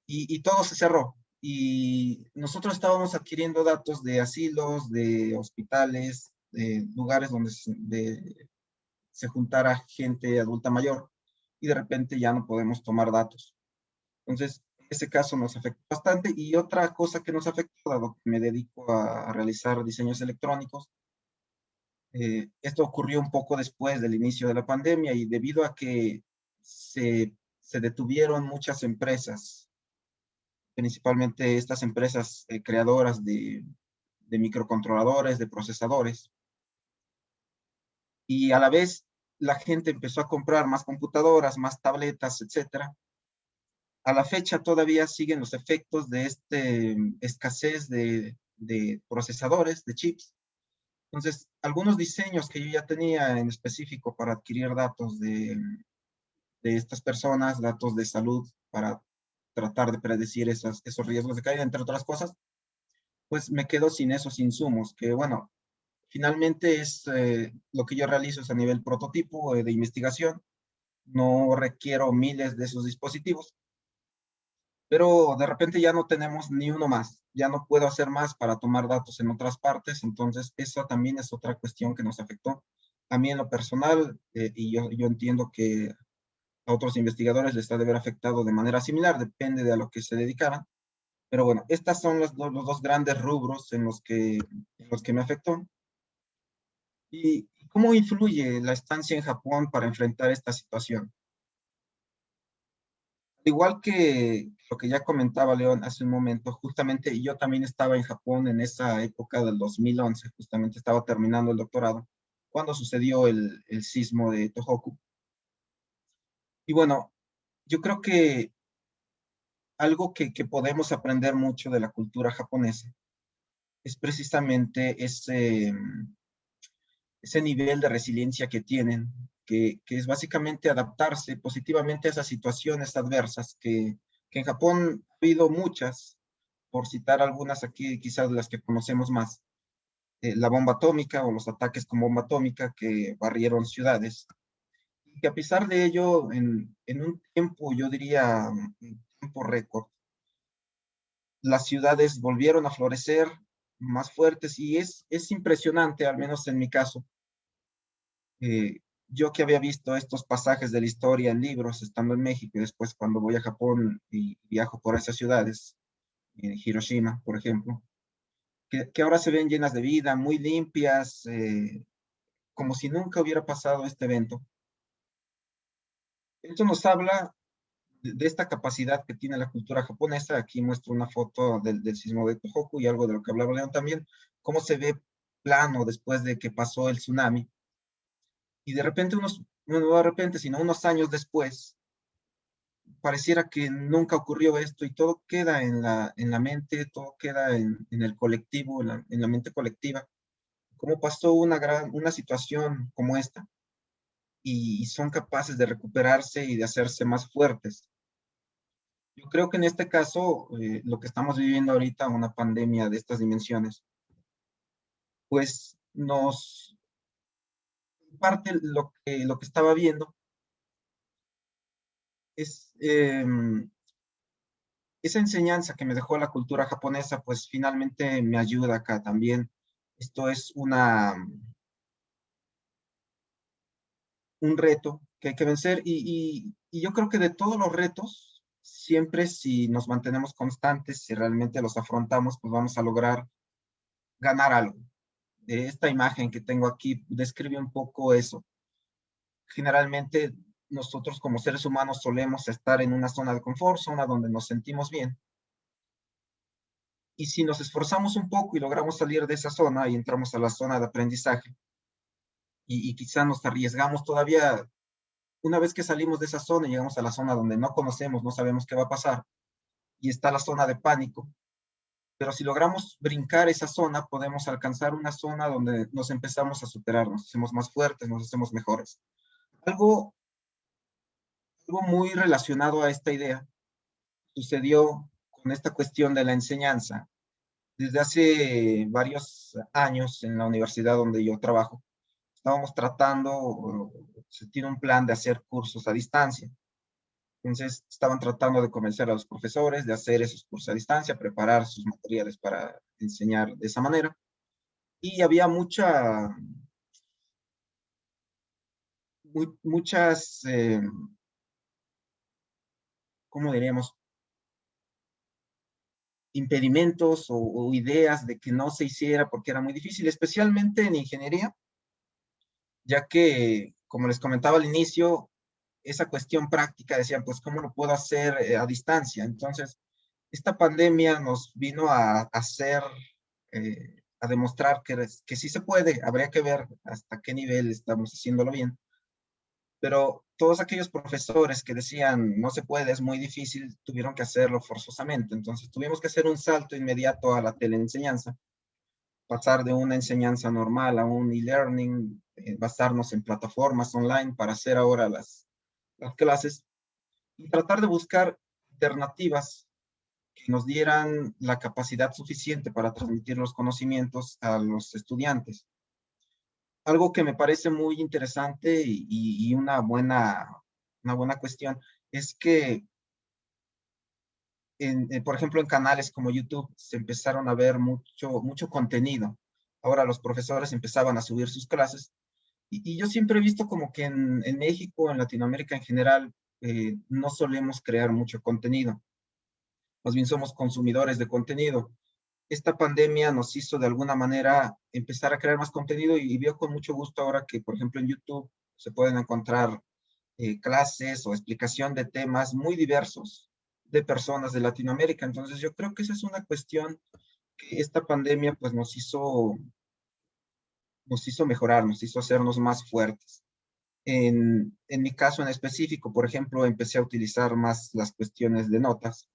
E: y todo se cerró. Y nosotros estábamos adquiriendo datos de asilos, de hospitales, de lugares donde se juntara gente adulta mayor y de repente ya no podemos tomar datos. Entonces, ese caso nos afectó bastante. Y otra cosa que nos afectó, dado que me dedico a realizar diseños electrónicos, esto ocurrió un poco después del inicio de la pandemia y debido a que se detuvieron muchas empresas, principalmente estas empresas creadoras de microcontroladores, de procesadores. Y a la vez la gente empezó a comprar más computadoras, más tabletas, etcétera. A la fecha todavía siguen los efectos de esta escasez de procesadores, de chips. Entonces, algunos diseños que yo ya tenía en específico para adquirir datos de estas personas, datos de salud, para tratar de predecir esos riesgos de caída, entre otras cosas, pues me quedo sin esos insumos, que bueno, finalmente es lo que yo realizo es a nivel prototipo de investigación. No requiero miles de esos dispositivos, pero de repente ya no tenemos ni uno más. Ya no puedo hacer más para tomar datos en otras partes, entonces eso también es otra cuestión que nos afectó. A mí en lo personal, y yo entiendo que a otros investigadores les ha de haber afectado de manera similar, depende de a lo que se dedicaran. Pero bueno, estas son los dos grandes rubros en los que me afectó. ¿Y cómo influye la estancia en Japón para enfrentar esta situación? Igual que lo que ya comentaba León hace un momento, justamente yo también estaba en Japón en esa época del 2011, justamente estaba terminando el doctorado, cuando sucedió el sismo de Tohoku. Y bueno, yo creo que algo que podemos aprender mucho de la cultura japonesa es precisamente ese nivel de resiliencia que tienen, que es básicamente adaptarse positivamente a esas situaciones adversas que en Japón ha habido muchas, por citar algunas aquí, quizás las que conocemos más. La bomba atómica o los ataques con bomba atómica que barrieron ciudades. Y que a pesar de ello, en un tiempo, yo diría, un tiempo récord, las ciudades volvieron a florecer más fuertes y es impresionante, al menos en mi caso, yo que había visto estos pasajes de la historia en libros estando en México y después cuando voy a Japón y viajo por esas ciudades, en Hiroshima, por ejemplo, que ahora se ven llenas de vida, muy limpias, como si nunca hubiera pasado este evento. Esto nos habla de esta capacidad que tiene la cultura japonesa. Aquí muestro una foto del sismo de Tohoku y algo de lo que hablaba León también, cómo se ve plano después de que pasó el tsunami. Y de repente, no de repente, sino unos años después, pareciera que nunca ocurrió esto y todo queda en la mente, todo queda en el colectivo, en la mente colectiva. ¿Cómo pasó una situación como esta? Y son capaces de recuperarse y de hacerse más fuertes. Yo creo que en este caso, lo que estamos viviendo ahorita, una pandemia de estas dimensiones, pues parte lo que estaba viendo es esa enseñanza que me dejó la cultura japonesa, pues finalmente me ayuda acá también. Esto es un reto que hay que vencer y yo creo que de todos los retos, siempre si nos mantenemos constantes, si realmente los afrontamos, pues vamos a lograr ganar algo. Esta imagen que tengo aquí describe un poco eso. Generalmente nosotros como seres humanos solemos estar en una zona de confort, zona donde nos sentimos bien. Y si nos esforzamos un poco y logramos salir de esa zona y entramos a la zona de aprendizaje, y quizá nos arriesgamos todavía, una vez que salimos de esa zona y llegamos a la zona donde no conocemos, no sabemos qué va a pasar, y está la zona de pánico, pero si logramos brincar esa zona, podemos alcanzar una zona donde nos empezamos a superar, nos hacemos más fuertes, nos hacemos mejores. Algo muy relacionado a esta idea sucedió con esta cuestión de la enseñanza. Desde hace varios años en la universidad donde yo trabajo, estábamos tratando, se tiene un plan de hacer cursos a distancia. Entonces, estaban tratando de convencer a los profesores de hacer esos cursos a distancia, preparar sus materiales para enseñar de esa manera. Y había muchas, ¿cómo diríamos? Impedimentos o ideas de que no se hiciera porque era muy difícil, especialmente en ingeniería, ya que, como les comentaba al inicio, esa cuestión práctica, decían, pues, ¿cómo lo puedo hacer a distancia? Entonces, esta pandemia nos vino a hacer a demostrar que sí se puede. Habría que ver hasta qué nivel estamos haciéndolo bien. Pero todos aquellos profesores que decían no se puede, es muy difícil, tuvieron que hacerlo forzosamente. Entonces tuvimos que hacer un salto inmediato a la teleenseñanza, pasar de una enseñanza normal a un e-learning, basarnos en plataformas online para hacer ahora las clases y tratar de buscar alternativas que nos dieran la capacidad suficiente para transmitir los conocimientos a los estudiantes. Algo que me parece muy interesante y una buena cuestión es que, por ejemplo, en canales como YouTube se empezaron a ver mucho contenido. Ahora los profesores empezaban a subir sus clases y yo siempre he visto como que en México, en Latinoamérica en general, no solemos crear mucho contenido. Más bien somos consumidores de contenido. Esta pandemia nos hizo de alguna manera empezar a crear más contenido y veo con mucho gusto ahora que, por ejemplo, en YouTube se pueden encontrar clases o explicación de temas muy diversos de personas de Latinoamérica. Entonces yo creo que esa es una cuestión que esta pandemia pues nos hizo mejorar, nos hizo hacernos más fuertes. En mi caso en específico, por ejemplo, empecé a utilizar más las cuestiones de notas,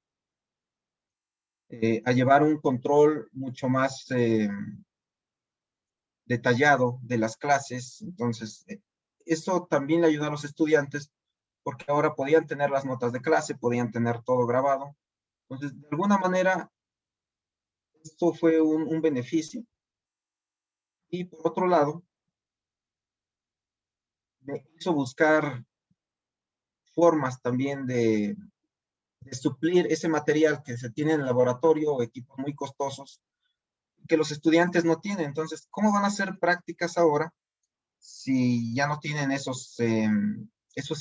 E: a llevar un control mucho más detallado de las clases. Entonces, eso también le ayuda a los estudiantes porque ahora podían tener las notas de clase, podían tener todo grabado. Entonces, de alguna manera, esto fue un beneficio. Y por otro lado, me hizo buscar formas también de suplir ese material que se tiene en el laboratorio, equipos muy costosos, que los estudiantes no tienen. Entonces, ¿cómo van a hacer prácticas ahora si ya no tienen esos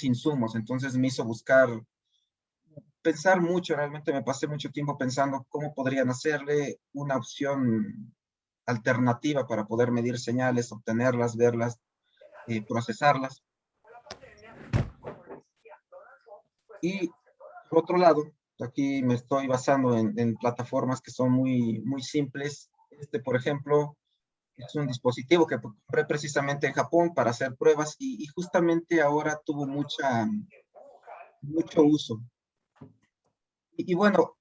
E: insumos? Entonces me hizo pensar mucho, realmente me pasé mucho tiempo pensando cómo podrían hacerle una opción alternativa para poder medir señales, obtenerlas, verlas, procesarlas. Y por otro lado, aquí me estoy basando en plataformas que son muy simples. Por ejemplo, es un dispositivo que compré precisamente en Japón para hacer pruebas y justamente ahora tuvo mucho uso. Y bueno,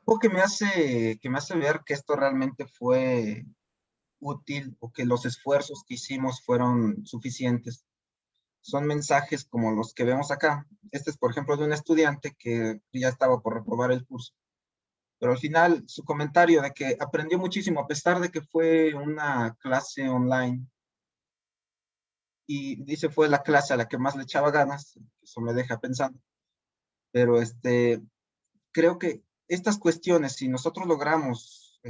E: algo que me hace ver que esto realmente fue útil o que los esfuerzos que hicimos fueron suficientes son mensajes como los que vemos acá. Este es, por ejemplo, de un estudiante que ya estaba por reprobar el curso, pero al final su comentario de que aprendió muchísimo a pesar de que fue una clase online y dice fue la clase a la que más le echaba ganas, eso me deja pensando, pero creo que estas cuestiones, si nosotros logramos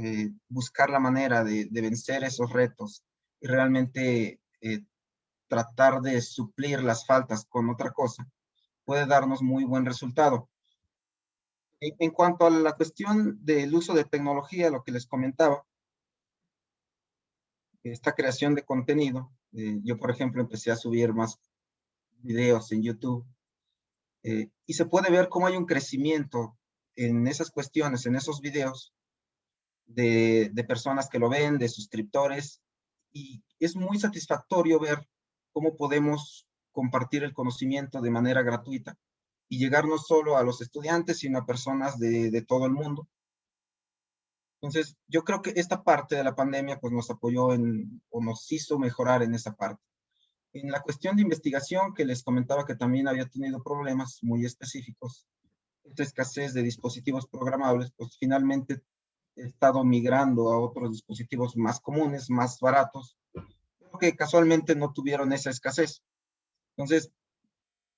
E: buscar la manera de vencer esos retos y realmente tratar de suplir las faltas con otra cosa, puede darnos muy buen resultado. En cuanto a la cuestión del uso de tecnología, lo que les comentaba, esta creación de contenido, yo por ejemplo empecé a subir más videos en YouTube y se puede ver cómo hay un crecimiento en esas cuestiones, en esos videos de personas que lo ven, de suscriptores, y es muy satisfactorio ver cómo podemos compartir el conocimiento de manera gratuita y llegar no solo a los estudiantes, sino a personas de todo el mundo. Entonces, yo creo que esta parte de la pandemia pues nos apoyó o nos hizo mejorar en esa parte. En la cuestión de investigación, que les comentaba que también había tenido problemas muy específicos, esta escasez de dispositivos programables, pues finalmente he estado migrando a otros dispositivos más comunes, más baratos, que casualmente no tuvieron esa escasez. Entonces,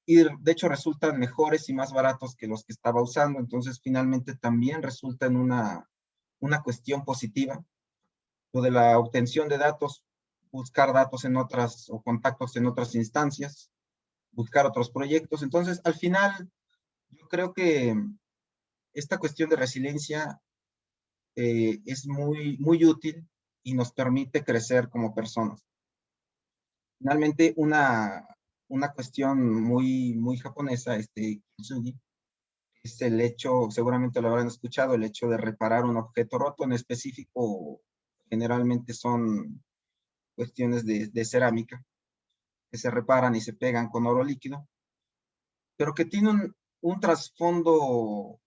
E: y de hecho resultan mejores y más baratos que los que estaba usando. Entonces, finalmente también resulta en una cuestión positiva. Lo de la obtención de datos, buscar datos en otras o contactos en otras instancias, buscar otros proyectos. Entonces, al final, yo creo que esta cuestión de resiliencia es muy útil y nos permite crecer como personas. Finalmente, una cuestión muy japonesa, kintsugi, es el hecho, seguramente lo habrán escuchado, el hecho de reparar un objeto roto, en específico generalmente son cuestiones de cerámica, que se reparan y se pegan con oro líquido, pero que tienen un trasfondo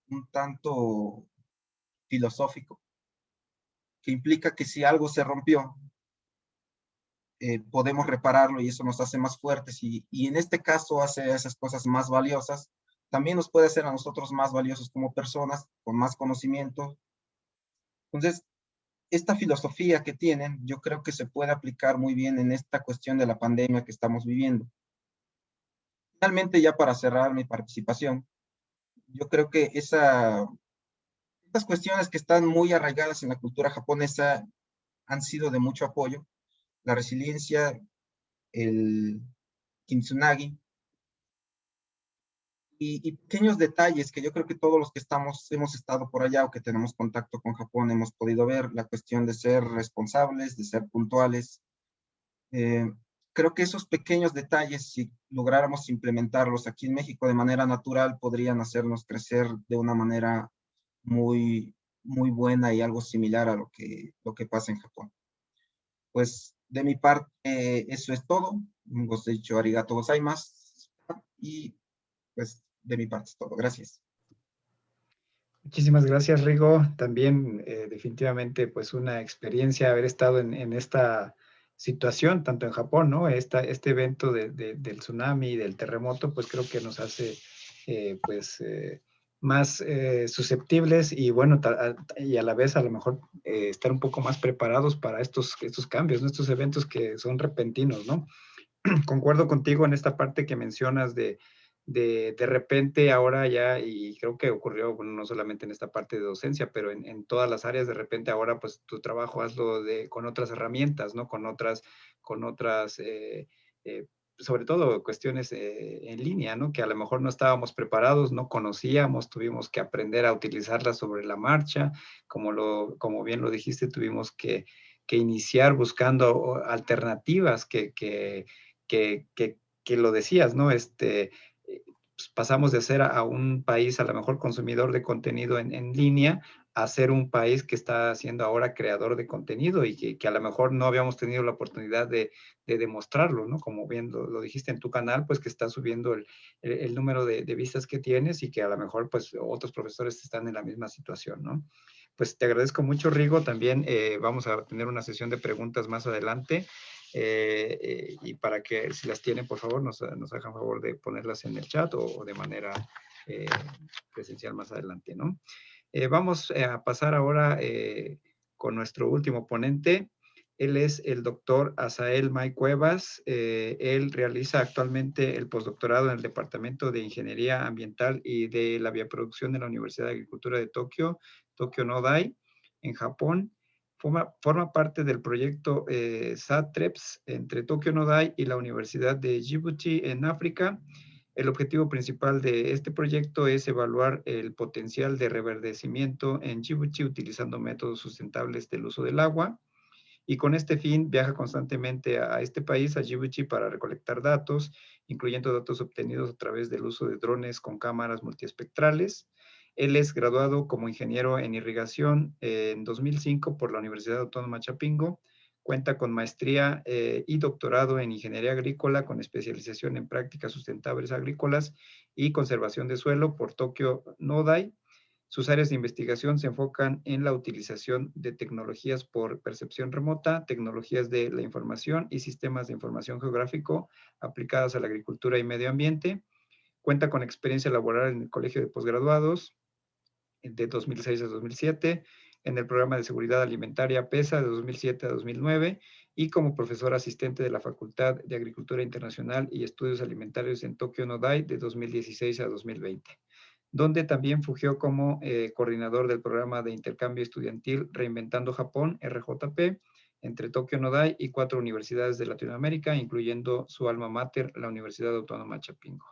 E: un tanto filosófico, que implica que si algo se rompió, podemos repararlo y eso nos hace más fuertes y en este caso hace esas cosas más valiosas. También nos puede hacer a nosotros más valiosos como personas, con más conocimiento. Entonces, esta filosofía que tienen, yo creo que se puede aplicar muy bien en esta cuestión de la pandemia que estamos viviendo. Finalmente, ya para cerrar mi participación, yo creo que estas cuestiones que están muy arraigadas en la cultura japonesa han sido de mucho apoyo. La resiliencia, el kintsunagi, y pequeños detalles que yo creo que todos los que hemos estado por allá o que tenemos contacto con Japón hemos podido ver, la cuestión de ser responsables, de ser puntuales. Creo que esos pequeños detalles, si lográramos implementarlos aquí en México de manera natural, podrían hacernos crecer de una manera muy, muy buena y algo similar a lo que pasa en Japón. Pues de mi parte, eso es todo. Goseicho arigato gozaimasu. Y pues de mi parte es todo. Gracias.
C: Muchísimas gracias, Rigo. También definitivamente pues una experiencia haber estado en esta situación, tanto en Japón, ¿no? Este evento del tsunami y del terremoto, pues creo que nos hace más susceptibles y bueno, y a la vez a lo mejor estar un poco más preparados para estos cambios, ¿no? Estos eventos que son repentinos, ¿no? Concuerdo contigo en esta parte que mencionas de repente ahora ya, y creo que ocurrió, bueno, no solamente en esta parte de docencia, pero en todas las áreas, de repente ahora pues tu trabajo hazlo con otras herramientas, ¿no? Con otras sobre todo cuestiones en línea, ¿no? Que a lo mejor no estábamos preparados, no conocíamos, tuvimos que aprender a utilizarlas sobre la marcha, como bien lo dijiste, tuvimos que iniciar buscando alternativas que lo decías, ¿no? Pues pasamos de ser a un país a lo mejor consumidor de contenido en línea a ser un país que está siendo ahora creador de contenido y que a lo mejor no habíamos tenido la oportunidad de demostrarlo, ¿no? Como bien lo dijiste en tu canal, pues que está subiendo el número de vistas que tienes y que a lo mejor pues otros profesores están en la misma situación, ¿no? Pues te agradezco mucho, Rigo. También vamos a tener una sesión de preguntas más adelante. Y para que si las tienen, por favor, nos hagan favor de ponerlas en el chat o de manera presencial más adelante, ¿no? Vamos a pasar ahora con nuestro último ponente. Él es el doctor Asael May Cuevas. Él realiza actualmente el postdoctorado en el Departamento de Ingeniería Ambiental y de la Bioproducción de la Universidad de Agricultura de Tokio, Tokyo Nodai, en Japón. Forma parte del proyecto SATREPS entre Tokyo Nodai y la Universidad de Djibouti en África. El objetivo principal de este proyecto es evaluar el potencial de reverdecimiento en Djibouti utilizando métodos sustentables del uso del agua. Y con este fin viaja constantemente a este país, a Djibouti, para recolectar datos, incluyendo datos obtenidos a través del uso de drones con cámaras multiespectrales. Él es graduado como ingeniero en irrigación en 2005 por la Universidad Autónoma Chapingo. Cuenta con maestría y doctorado en ingeniería agrícola con especialización en prácticas sustentables agrícolas y conservación de suelo por Tokyo Nodai. Sus áreas de investigación se enfocan en la utilización de tecnologías por percepción remota, tecnologías de la información y sistemas de información geográfico aplicadas a la agricultura y medio ambiente. Cuenta con experiencia laboral en el Colegio de Posgraduados de 2006 a 2007, en el Programa de Seguridad Alimentaria PESA de 2007 a 2009 y como profesor asistente de la Facultad de Agricultura Internacional y Estudios Alimentarios en Tokyo Nodai de 2016 a 2020. Donde también fungió como coordinador del programa de intercambio estudiantil Reinventando Japón, RJP, entre Tokyo Nodai y 4 universidades de Latinoamérica, incluyendo su alma mater, la Universidad Autónoma Chapingo.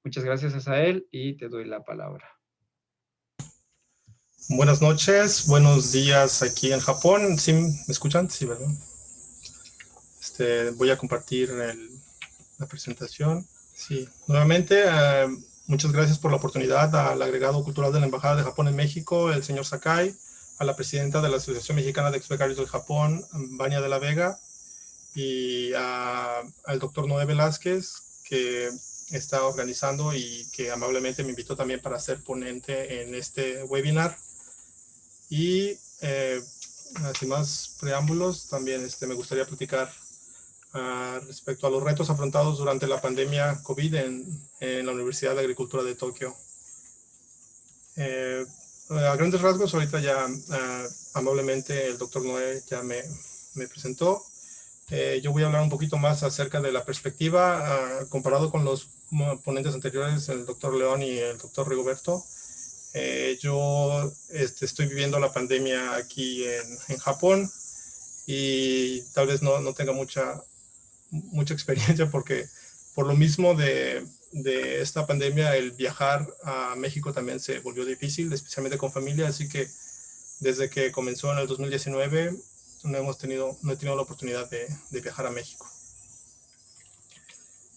C: Muchas gracias, Asael, y te doy la palabra.
F: Buenas noches, buenos días aquí en Japón. ¿Sí me escuchan? Sí, ¿verdad? Voy a compartir la presentación. Sí, nuevamente, muchas gracias por la oportunidad al agregado cultural de la Embajada de Japón en México, el señor Sakai, a la presidenta de la Asociación Mexicana de Ex-Becarios del Japón, Vania de la Vega, y al doctor Noé Velázquez, que está organizando y que amablemente me invitó también para ser ponente en este webinar. Y sin más preámbulos, también me gustaría platicar respecto a los retos afrontados durante la pandemia COVID en la Universidad de Agricultura de Tokio. A grandes rasgos, ahorita ya amablemente el doctor Noé ya me presentó. Yo voy a hablar un poquito más acerca de la perspectiva comparado con los ponentes anteriores, el doctor León y el doctor Rigoberto. Yo estoy viviendo la pandemia aquí en Japón y tal vez no tenga mucha experiencia porque por lo mismo de esta pandemia el viajar a México también se volvió difícil, especialmente con familia, así que desde que comenzó en el 2019 no he tenido la oportunidad de viajar a México.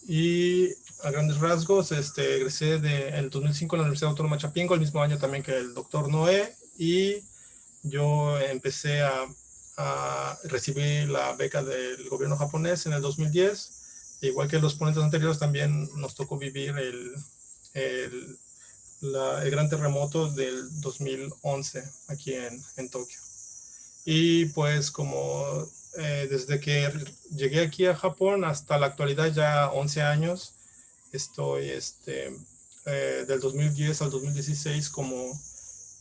F: Y a grandes rasgos, egresé en el 2005 en la Universidad Autónoma de Chapingo, el mismo año también que el doctor Noé, y yo empecé a recibir la beca del gobierno japonés en el 2010. Igual que los ponentes anteriores, también nos tocó vivir el gran terremoto del 2011 aquí en Tokio. Y pues como desde que llegué aquí a Japón hasta la actualidad, ya 11 años, estoy del 2010 al 2016 como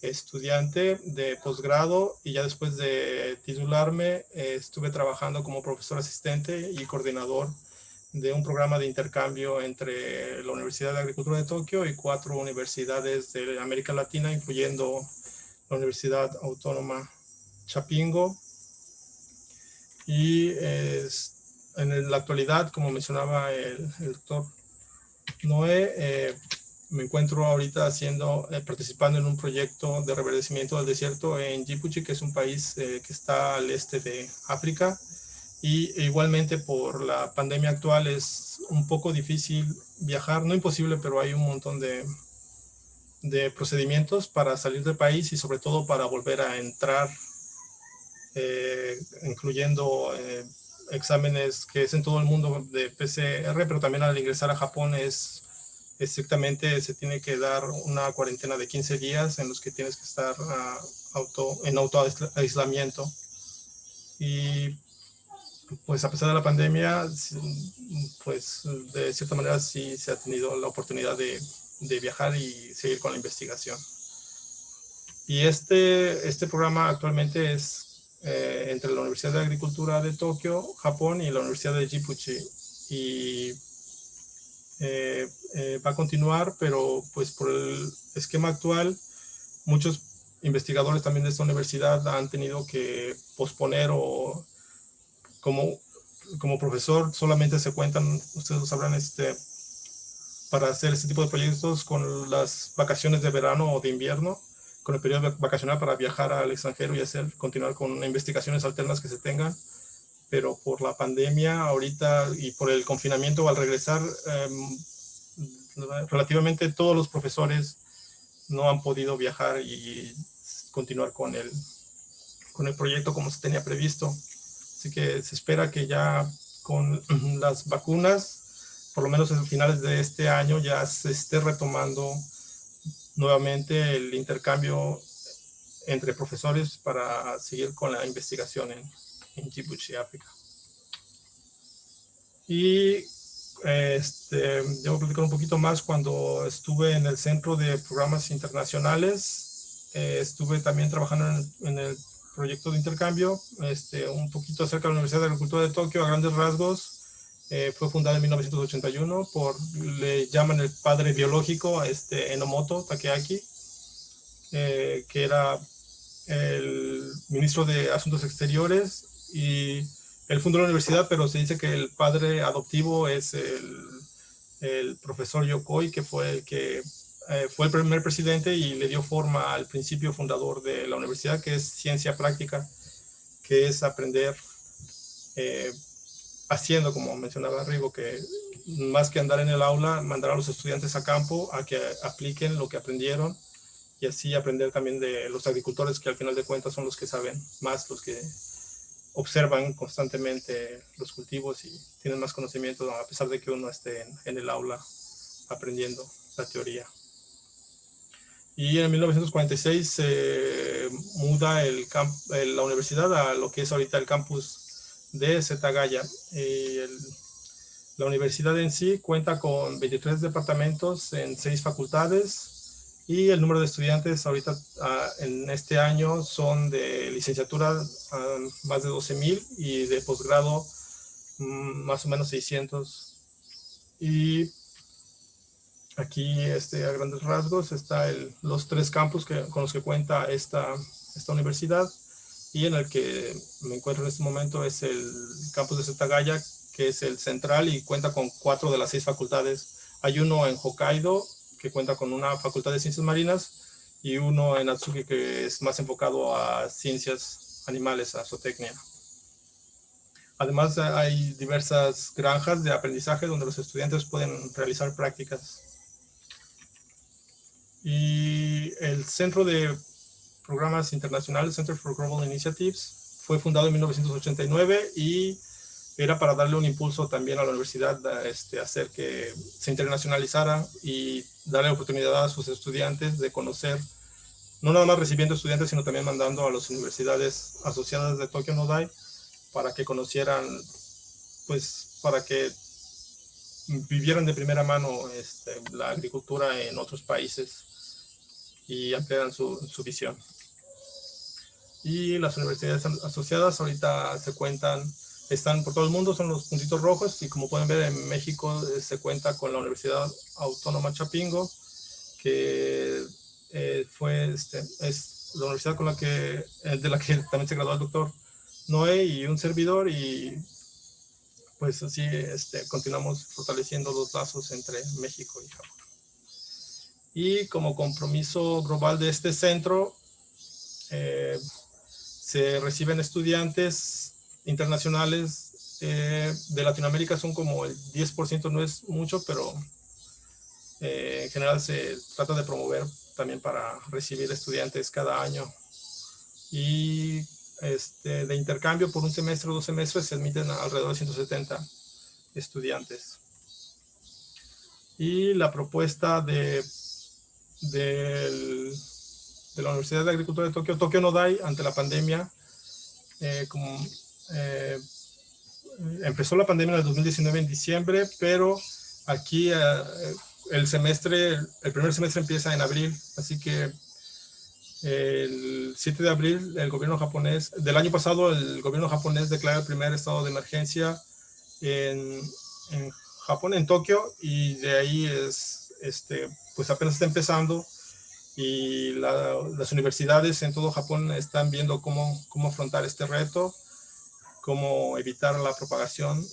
F: estudiante de posgrado, y ya después de titularme estuve trabajando como profesor asistente y coordinador de un programa de intercambio entre la Universidad de Agricultura de Tokio y 4 universidades de América Latina, incluyendo la Universidad Autónoma Chapingo. Y en la actualidad, como mencionaba el doctor Noé, me encuentro ahorita participando en un proyecto de reverdecimiento del desierto en Djibouti, que es un país que está al este de África. Y igualmente por la pandemia actual es un poco difícil viajar, no imposible, pero hay un montón de procedimientos para salir del país y sobre todo para volver a entrar, incluyendo exámenes que es en todo el mundo de PCR, pero también al ingresar a Japón estrictamente se tiene que dar una cuarentena de 15 días en los que tienes que estar en autoaislamiento. Y pues a pesar de la pandemia, pues de cierta manera sí se ha tenido la oportunidad de viajar y seguir con la investigación. Y este programa actualmente es entre la Universidad de Agricultura de Tokio, Japón, y la Universidad de Djibouti. Y va a continuar, pero pues por el esquema actual, muchos investigadores también de esta universidad han tenido que posponer, o como profesor solamente se cuentan, ustedes lo sabrán, para hacer este tipo de proyectos con las vacaciones de verano o de invierno, con el periodo vacacional para viajar al extranjero y continuar con investigaciones alternas que se tengan. Pero por la pandemia ahorita y por el confinamiento al regresar, relativamente todos los profesores no han podido viajar y continuar con el proyecto como se tenía previsto. Así que se espera que ya con las vacunas, por lo menos a finales de este año, ya se esté retomando nuevamente el intercambio entre profesores para seguir con la investigación en Djibouti, África. Y yo voy a platicar un poquito más. Cuando estuve en el Centro de Programas Internacionales, estuve también trabajando en el proyecto de intercambio, un poquito acerca de la Universidad de Agricultura de Tokio. A grandes rasgos, fue fundada en 1981 le llaman el padre biológico, Enomoto Takeaki, que era el ministro de Asuntos Exteriores, y él fundó la universidad, pero se dice que el padre adoptivo es el profesor Yokoi, que fue el primer presidente y le dio forma al principio fundador de la universidad, que es ciencia práctica, que es aprender haciendo, como mencionaba Rigo, que más que andar en el aula, mandar a los estudiantes a campo a que apliquen lo que aprendieron y así aprender también de los agricultores, que al final de cuentas son los que saben más, los que observan constantemente los cultivos y tienen más conocimiento, a pesar de que uno esté en el aula aprendiendo la teoría. Y en 1946 se muda la universidad a lo que es ahorita el campus de Zetagaya. La universidad en sí cuenta con 23 departamentos en 6 facultades y el número de estudiantes ahorita en este año son de licenciatura más de 12,000 y de posgrado más o menos 600. Y aquí a grandes rasgos están los 3 campus con los que cuenta esta universidad, y en el que me encuentro en este momento es el campus de Zetagaya, que es el central y cuenta con 4 de las 6 facultades. Hay uno en Hokkaido, que cuenta con una facultad de ciencias marinas, y uno en Atsugi, que es más enfocado a ciencias animales, a zootecnia. Además, hay diversas granjas de aprendizaje donde los estudiantes pueden realizar prácticas. Y el Centro de Programas Internacionales, Center for Global Initiatives, fue fundado en 1989 y era para darle un impulso también a la universidad, hacer que se internacionalizara y darle oportunidad a sus estudiantes de conocer, no nada más recibiendo estudiantes, sino también mandando a las universidades asociadas de Tokyo Nodai para que conocieran, pues para que vivieran de primera mano la agricultura en otros países y ampliaran su visión. Y las universidades asociadas ahorita están por todo el mundo, son los puntitos rojos, y como pueden ver en México se cuenta con la Universidad Autónoma Chapingo, que es la universidad de la que también se graduó el doctor Noé y un servidor, y pues así continuamos fortaleciendo los lazos entre México y Japón. Y como compromiso global de este centro, se reciben estudiantes internacionales de Latinoamérica, son como el 10%, no es mucho, pero en general se trata de promover también para recibir estudiantes cada año. Y de intercambio por un semestre o 2 semestres se admiten alrededor de 170 estudiantes. Y la propuesta de la Universidad de Agricultura de Tokyo Nodai, ante la pandemia, empezó la pandemia en el 2019 en diciembre, pero aquí el primer semestre empieza en abril, así que el 7 de abril del año pasado, el gobierno japonés declara el primer estado de emergencia en Japón, en Tokio, y de ahí pues apenas está empezando, y las universidades en todo Japón están viendo cómo afrontar este reto, cómo evitar la propagación.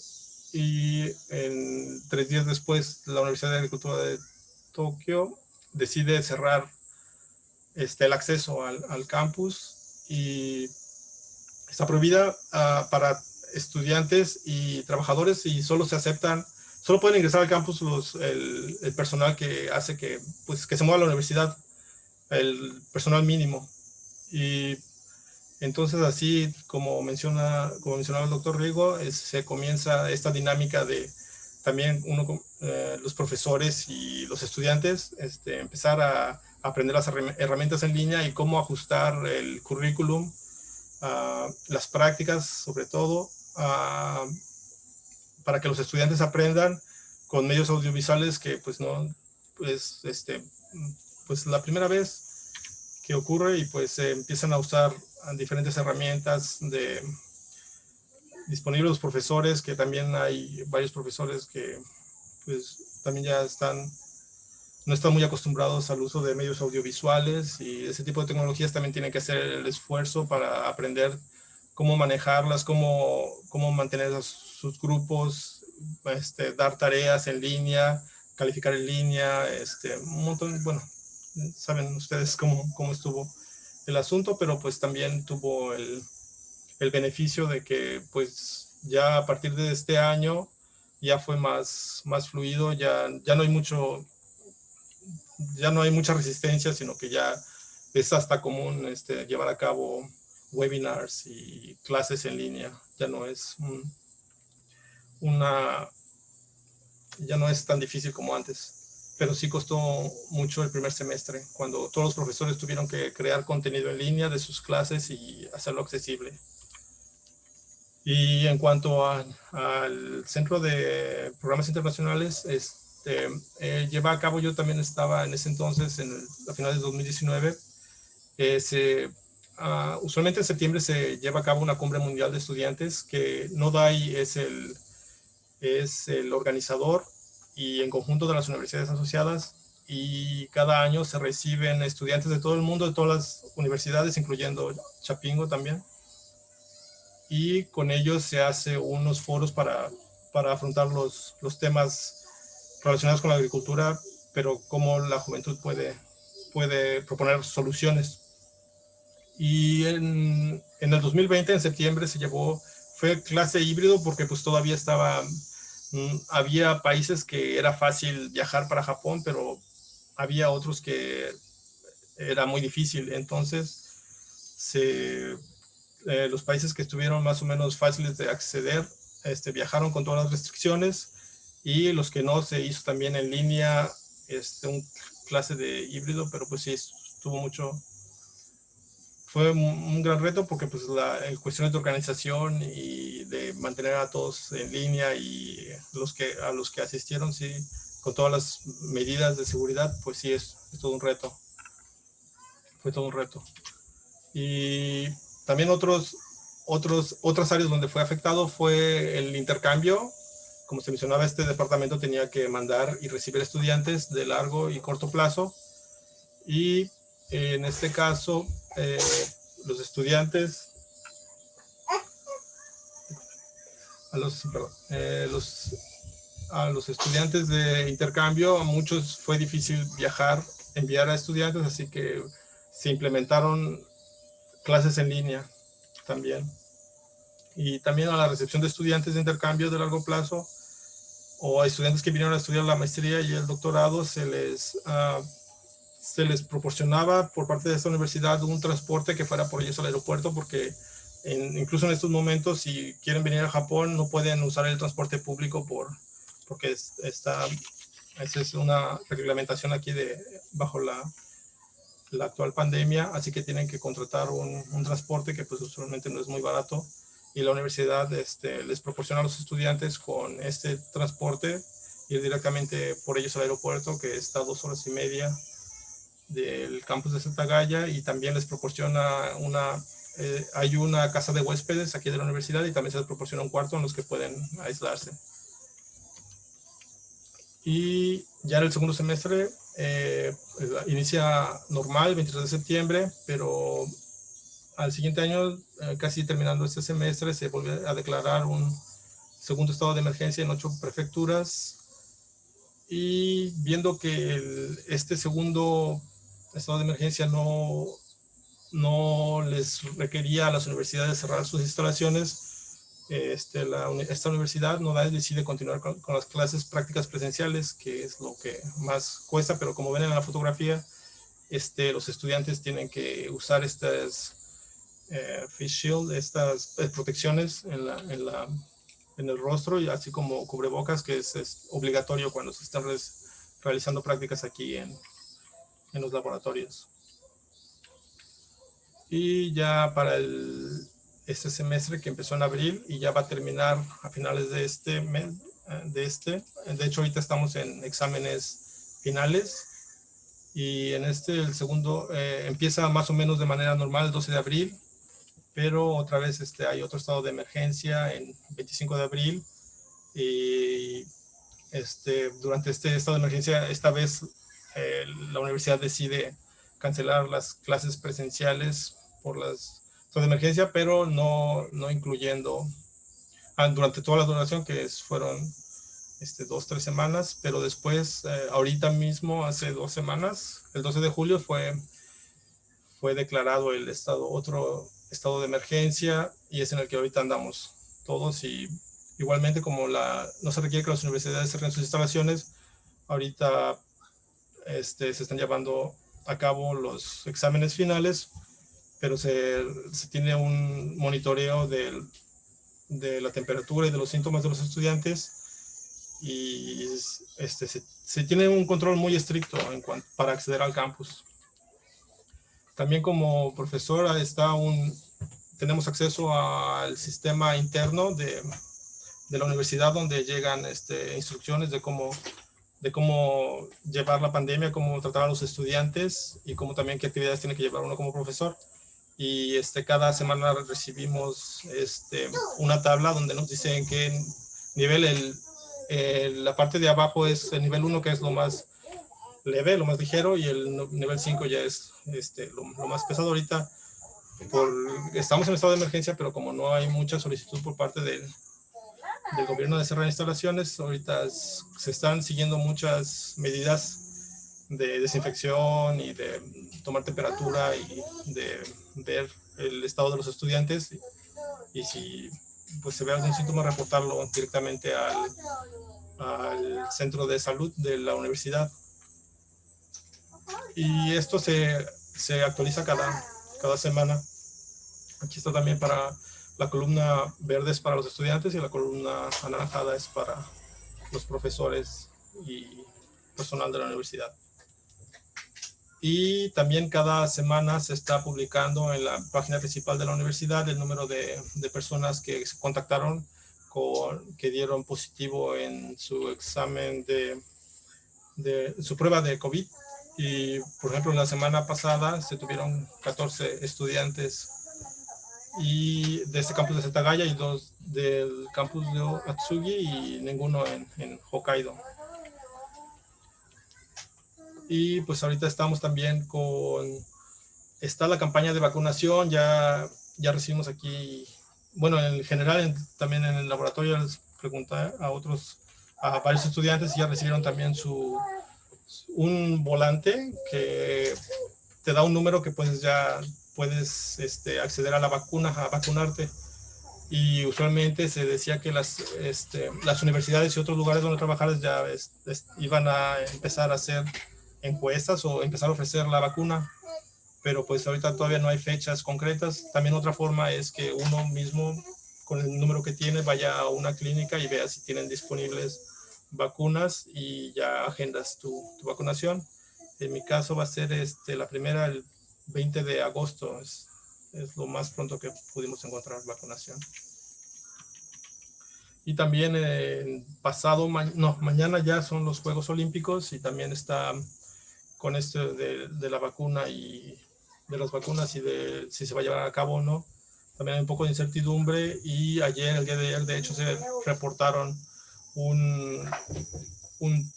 F: Y 3 días después, la Universidad de Agricultura de Tokio decide cerrar el acceso al campus, y está prohibida para estudiantes y trabajadores, y solo pueden ingresar al campus el personal que hace que se mueva a la universidad, el personal mínimo. Y entonces, así como mencionaba el doctor Rigo, se comienza esta dinámica de también los profesores y los estudiantes empezar a aprender las herramientas en línea y cómo ajustar el currículum, las prácticas sobre todo, para que los estudiantes aprendan con medios audiovisuales que pues la primera vez que ocurre, y pues empiezan a usar diferentes herramientas disponibles los profesores, que también hay varios profesores que pues también ya no están muy acostumbrados al uso de medios audiovisuales, y ese tipo de tecnologías también tienen que hacer el esfuerzo para aprender cómo manejarlas, cómo mantener sus grupos, dar tareas en línea, calificar en línea, un montón. Bueno, saben ustedes cómo estuvo el asunto, pero pues también tuvo el beneficio de que pues ya a partir de este año ya fue más fluido, ya no hay mucha resistencia, sino que ya es hasta común llevar a cabo webinars y clases en línea. Ya no es ya no es tan difícil como antes, pero sí costó mucho el primer semestre, cuando todos los profesores tuvieron que crear contenido en línea de sus clases y hacerlo accesible. Y en cuanto al Centro de Programas Internacionales, lleva a cabo, yo también estaba en ese entonces, a finales de 2019, usualmente en septiembre se lleva a cabo una cumbre mundial de estudiantes que NODAI es el organizador y en conjunto de las universidades asociadas, y cada año se reciben estudiantes de todo el mundo, de todas las universidades, incluyendo Chapingo también, y con ellos se hace unos foros para afrontar los temas relacionados con la agricultura, pero cómo la juventud puede proponer soluciones. Y en el 2020, en septiembre, fue clase híbrido porque pues todavía había países que era fácil viajar para Japón, pero había otros que era muy difícil. Entonces, los países que estuvieron más o menos fáciles de acceder, viajaron con todas las restricciones, y los que no, se hizo también en línea, un clase de híbrido, pero pues sí, fue un gran reto porque pues cuestiones de organización y de mantener a todos en línea, y a los que asistieron, sí, con todas las medidas de seguridad, pues sí, es todo un reto. Fue todo un reto. Y también otras áreas donde fue afectado fue el intercambio. Como se mencionaba, este departamento tenía que mandar y recibir estudiantes de largo y corto plazo, y en este caso los estudiantes, a los estudiantes de intercambio, a muchos fue difícil enviar a estudiantes, así que se implementaron clases en línea también. Y también a la recepción de estudiantes de intercambio de largo plazo, o a estudiantes que vinieron a estudiar la maestría y el doctorado, se les proporcionaba por parte de esta universidad un transporte que fuera por ellos al aeropuerto, porque incluso en estos momentos, si quieren venir a Japón, no pueden usar el transporte público porque esa es una reglamentación aquí bajo la actual pandemia, así que tienen que contratar un transporte que pues usualmente no es muy barato, y la universidad les proporciona a los estudiantes con este transporte ir directamente por ellos al aeropuerto, que está a 2 horas y media del campus de Setagaya, y también les proporciona hay una casa de huéspedes aquí de la universidad, y también se les proporciona un cuarto en los que pueden aislarse. Y ya en el segundo semestre inicia normal, el 23 de septiembre, pero al siguiente año, casi terminando este semestre, se volvió a declarar un segundo estado de emergencia en 8 prefecturas, y viendo que este segundo estado de emergencia no les requería a las universidades cerrar sus instalaciones, esta universidad NODAI decide continuar con las clases prácticas presenciales, que es lo que más cuesta, pero como ven en la fotografía, los estudiantes tienen que usar estas face shield, estas protecciones en el rostro, y así como cubrebocas, que es obligatorio cuando se están realizando prácticas aquí en los laboratorios. Y ya para este semestre, que empezó en abril y ya va a terminar a finales de este mes, de hecho ahorita estamos en exámenes finales, y en el segundo empieza más o menos de manera normal el 12 de abril, pero otra vez hay otro estado de emergencia en 25 de abril, y durante este estado de emergencia, esta vez la universidad decide cancelar las clases presenciales por las estado de emergencia, pero no incluyendo durante toda la duración, que fueron 2-3 semanas, pero después, ahorita mismo, hace 2 semanas, el 12 de julio fue declarado otro estado de emergencia, y es en el que ahorita andamos todos. Y igualmente, como no se requiere que las universidades cerren sus instalaciones, ahorita se están llevando a cabo los exámenes finales, pero se tiene un monitoreo de la temperatura y de los síntomas de los estudiantes, y se tiene un control muy estricto para acceder al campus. También como profesor tenemos acceso al sistema interno de la universidad, donde llegan instrucciones de cómo llevar la pandemia, cómo tratar a los estudiantes y cómo también qué actividades tiene que llevar uno como profesor. Y cada semana recibimos una tabla donde nos dice en qué nivel, la parte de abajo es el nivel 1, que es lo más leve, lo más ligero, y el nivel 5 ya es lo más pesado. Ahorita estamos en estado de emergencia, pero como no hay mucha solicitud por parte del gobierno de cerrar instalaciones, ahorita se están siguiendo muchas medidas de desinfección y de tomar temperatura y de ver el estado de los estudiantes, y si pues se ve algún síntoma, reportarlo directamente al centro de salud de la universidad. Y esto se actualiza cada semana. Aquí está también para la columna verde es para los estudiantes y la columna anaranjada es para los profesores y personal de la universidad. Y también cada semana se está publicando en la página principal de la universidad el número de personas que se contactaron que dieron positivo en su examen de su prueba de COVID. Y, por ejemplo, la semana pasada se tuvieron 14 estudiantes y de este campus de Setagaya y 2 del campus de Atsugi y ninguno en Hokkaido. Y pues ahorita estamos también está la campaña de vacunación, ya recibimos aquí, bueno, en general también en el laboratorio les pregunté a varios estudiantes, y ya recibieron también un volante que te da un número que pues ya puedes acceder a la vacuna, a vacunarte. Y usualmente se decía que las universidades y otros lugares donde trabajar ya iban a empezar a hacer encuestas o empezar a ofrecer la vacuna, pero pues ahorita todavía no hay fechas concretas. También otra forma es que uno mismo, con el número que tiene, vaya a una clínica y vea si tienen disponibles vacunas y ya agendas tu vacunación. En mi caso va a ser la primera el 20 de agosto, es lo más pronto que pudimos encontrar vacunación. Y también mañana ya son los Juegos Olímpicos, y también está con esto de la vacuna y de las vacunas y de si se va a llevar a cabo o no. También hay un poco de incertidumbre, y el día de ayer, de hecho, se reportaron un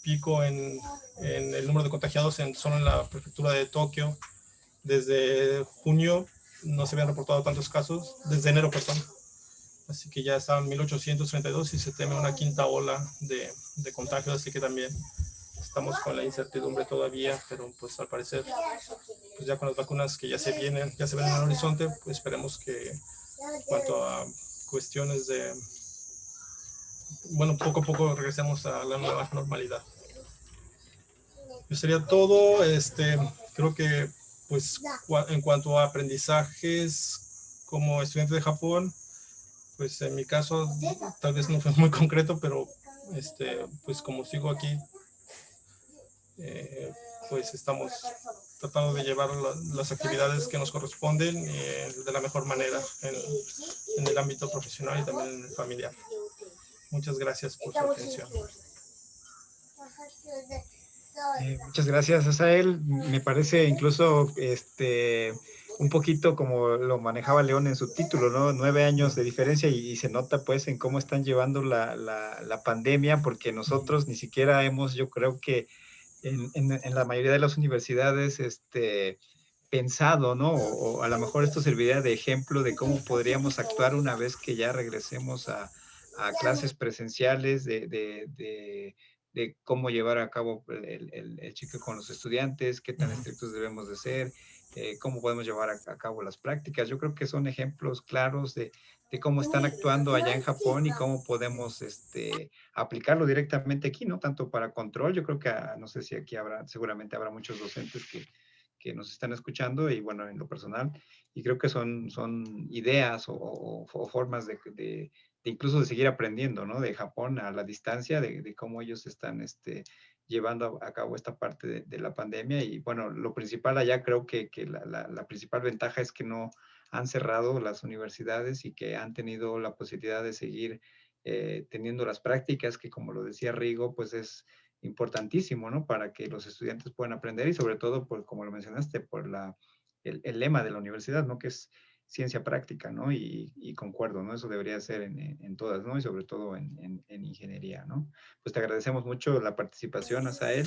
F: pico en el número de contagiados solo en la prefectura de Tokio. Desde junio no se habían reportado tantos casos, desde enero, perdón. Así que ya están 1832 y se teme una quinta ola de contagios, así que también estamos con la incertidumbre todavía, pero pues al parecer pues ya con las vacunas que ya se ven en el horizonte, pues esperemos que en cuanto a cuestiones poco a poco regresemos a la nueva normalidad. Eso sería todo. Creo que pues en cuanto a aprendizajes como estudiante de Japón, pues en mi caso tal vez no fue muy concreto, pero pues como sigo aquí, pues estamos tratando de llevar las actividades que nos corresponden de la mejor manera en el ámbito profesional y también en el familiar. Muchas gracias por su atención.
C: Muchas gracias, Asael. Me parece incluso un poquito como lo manejaba León en su título, ¿no? 9 años de diferencia, y se nota pues en cómo están llevando la pandemia, porque nosotros ni siquiera hemos, yo creo que en la mayoría de las universidades, pensado, ¿no? O a lo mejor esto serviría de ejemplo de cómo podríamos actuar una vez que ya regresemos a clases presenciales, de cómo llevar a cabo el cheque con los estudiantes, qué tan estrictos debemos de ser, cómo podemos llevar a cabo las prácticas. Yo creo que son ejemplos claros de cómo están actuando allá en Japón y cómo podemos aplicarlo directamente aquí, ¿no? Tanto para control, yo creo que, no sé si aquí seguramente habrá muchos docentes que nos están escuchando y bueno, en lo personal, y creo que son ideas o formas de incluso de seguir aprendiendo, ¿no? De Japón a la distancia, de cómo ellos están llevando a cabo esta parte de la pandemia. Y bueno, lo principal allá creo que la principal ventaja es que no han cerrado las universidades y que han tenido la posibilidad de seguir teniendo las prácticas, que como lo decía Rigo, pues es importantísimo, ¿no? Para que los estudiantes puedan aprender y sobre todo, por, como lo mencionaste, por el lema de la universidad, ¿no? Que es ciencia práctica, ¿no? Y concuerdo, ¿no? Eso debería ser en todas, ¿no? Y sobre todo en ingeniería, ¿no? Pues te agradecemos mucho la participación, Asael.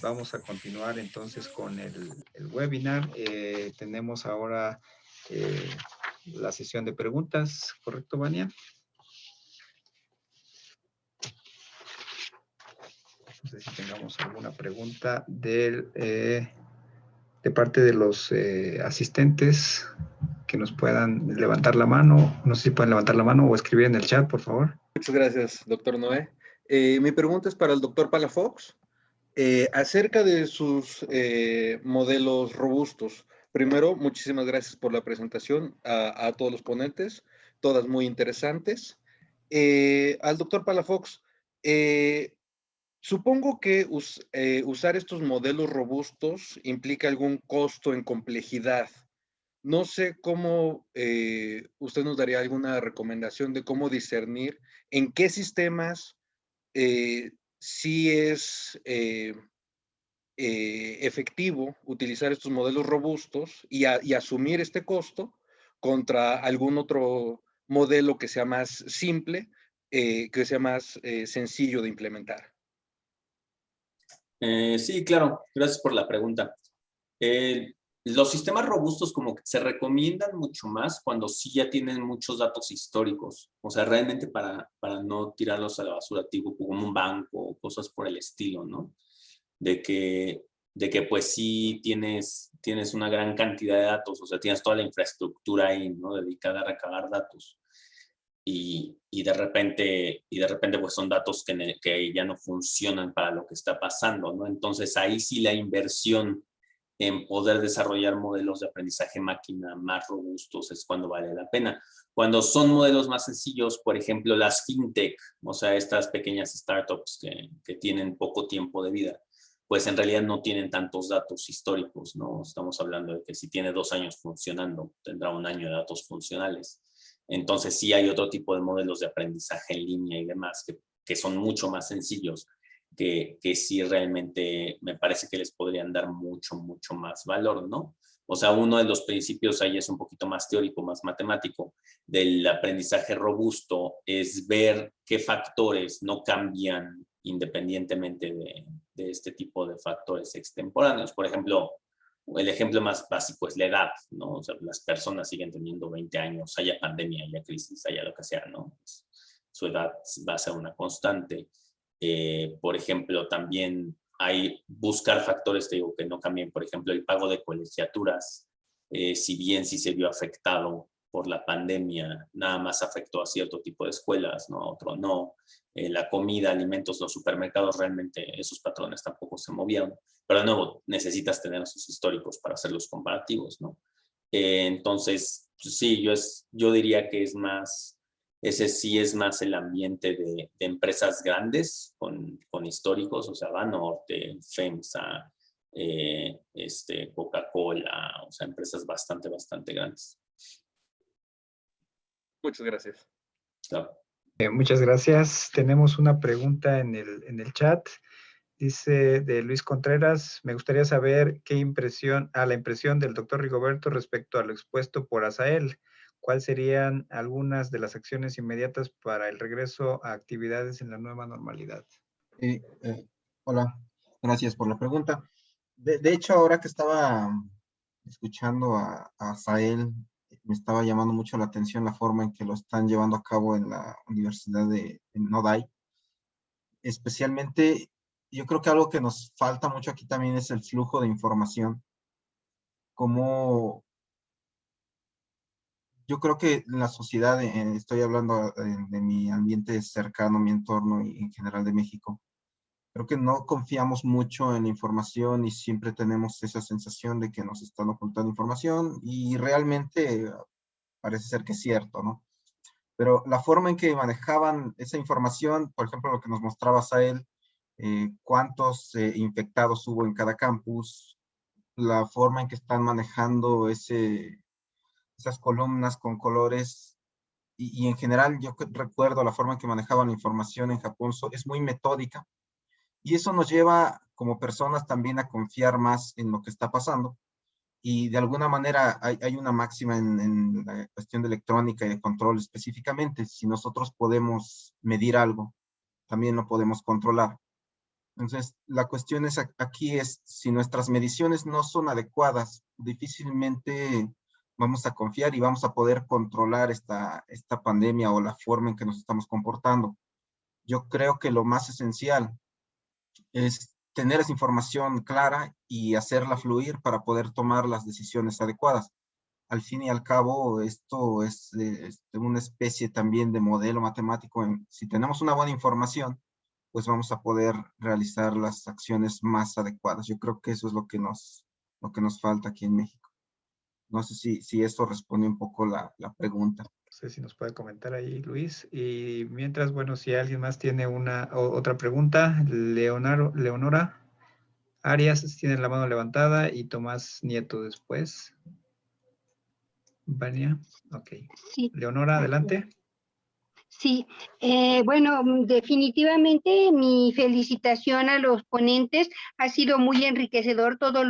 C: Vamos a continuar entonces con el webinar. Tenemos ahora la sesión de preguntas, ¿correcto, Vania? No sé si tengamos alguna pregunta de parte de los asistentes que nos puedan levantar la mano. No sé si pueden levantar la mano o escribir en el chat, por favor.
G: Muchas gracias, doctor Noé. Mi pregunta es para el doctor Palafox. Acerca de sus modelos robustos. Primero, muchísimas gracias por la presentación a todos los ponentes, todas muy interesantes. Al doctor Palafox, supongo que usar estos modelos robustos implica algún costo en complejidad. No sé cómo usted nos daría alguna recomendación de cómo discernir en qué sistemas sí es efectivo utilizar estos modelos robustos y asumir este costo contra algún otro modelo que sea más simple, que sea más sencillo de implementar.
D: Sí, claro, gracias por la pregunta. Los sistemas robustos como que se recomiendan mucho más cuando sí ya tienen muchos datos históricos, o sea, realmente para no tirarlos a la basura, tipo como un banco o cosas por el estilo, ¿no? De que pues sí tienes una gran cantidad de datos, o sea, tienes toda la infraestructura ahí, ¿no? Dedicada a recabar datos. Y de repente pues son datos que ya no funcionan para lo que está pasando, ¿no? Entonces ahí sí la inversión en poder desarrollar modelos de aprendizaje máquina más robustos es cuando vale la pena. Cuando son modelos más sencillos, por ejemplo, las fintech, o sea, estas pequeñas startups que tienen poco tiempo de vida, pues en realidad no tienen tantos datos históricos, ¿no? Estamos hablando de que si tiene 2 años funcionando, tendrá 1 año de datos funcionales. Entonces sí hay otro tipo de modelos de aprendizaje en línea y demás que son mucho más sencillos, que sí realmente me parece que les podrían dar mucho más valor, ¿no? O sea, uno de los principios ahí es un poquito más teórico, más matemático, del aprendizaje robusto, es ver qué factores no cambian independientemente de este tipo de factores extemporáneos. Por ejemplo, el ejemplo más básico es la edad, ¿no? O sea, las personas siguen teniendo 20 años, haya pandemia, haya crisis, haya lo que sea, ¿no? Pues, su edad va a ser una constante. Por ejemplo, también hay buscar factores, te digo, que no cambien. Por ejemplo, el pago de colegiaturas, si bien sí se vio afectado por la pandemia, nada más afectó a cierto tipo de escuelas, ¿no? Otro no. La comida, alimentos, los supermercados, realmente esos patrones tampoco se movieron. Pero de nuevo, necesitas tener esos históricos para hacer los comparativos, ¿no? Entonces, pues sí, yo diría que es más, ese sí es más el ambiente de empresas grandes con históricos, o sea, Banorte, FEMSA, Coca-Cola, o sea, empresas bastante grandes.
G: Muchas gracias.
D: Claro.
C: Muchas gracias. Tenemos una pregunta en el chat. Dice de Luis Contreras, me gustaría saber la impresión del doctor Rigoberto respecto a lo expuesto por Asael. ¿Cuáles serían algunas de las acciones inmediatas para el regreso a actividades en la nueva normalidad?
E: Hola, gracias por la pregunta. De hecho, ahora que estaba escuchando a Asael, me estaba llamando mucho la atención la forma en que lo están llevando a cabo en la Universidad de Nodai. Especialmente, yo creo que algo que nos falta mucho aquí también es el flujo de información. Como yo creo que la sociedad, estoy hablando de mi ambiente cercano, mi entorno y en general de México, Creo que no confiamos mucho en la información y siempre tenemos esa sensación de que nos están ocultando información y realmente parece ser que es cierto, ¿no? Pero la forma en que manejaban esa información, por ejemplo, lo que nos mostraba Sael, cuántos infectados hubo en cada campus, la forma en que están manejando esas columnas con colores y en general yo recuerdo la forma en que manejaban la información en Japón, es muy metódica y eso nos lleva como personas también a confiar más en lo que está pasando. Y de alguna manera hay una máxima en la cuestión de electrónica y de control específicamente. Si nosotros podemos medir algo, también lo podemos controlar. Entonces, la cuestión es aquí es, si nuestras mediciones no son adecuadas, difícilmente vamos a confiar y vamos a poder controlar esta pandemia o la forma en que nos estamos comportando. Yo creo que lo más esencial es tener esa información clara y hacerla fluir para poder tomar las decisiones adecuadas. Al fin y al cabo, esto es una especie también de modelo matemático. Si tenemos una buena información, pues vamos a poder realizar las acciones más adecuadas. Yo creo que eso es lo que nos falta aquí en México. No sé si esto responde un poco la pregunta.
C: No sé si nos puede comentar ahí, Luis. Y mientras, bueno, si alguien más tiene otra pregunta, Leonora Arias tiene la mano levantada y Tomás Nieto después. Vania, ok.
H: Sí.
C: Leonora, adelante.
H: Sí, bueno, definitivamente mi felicitación a los ponentes. Ha sido muy enriquecedor toda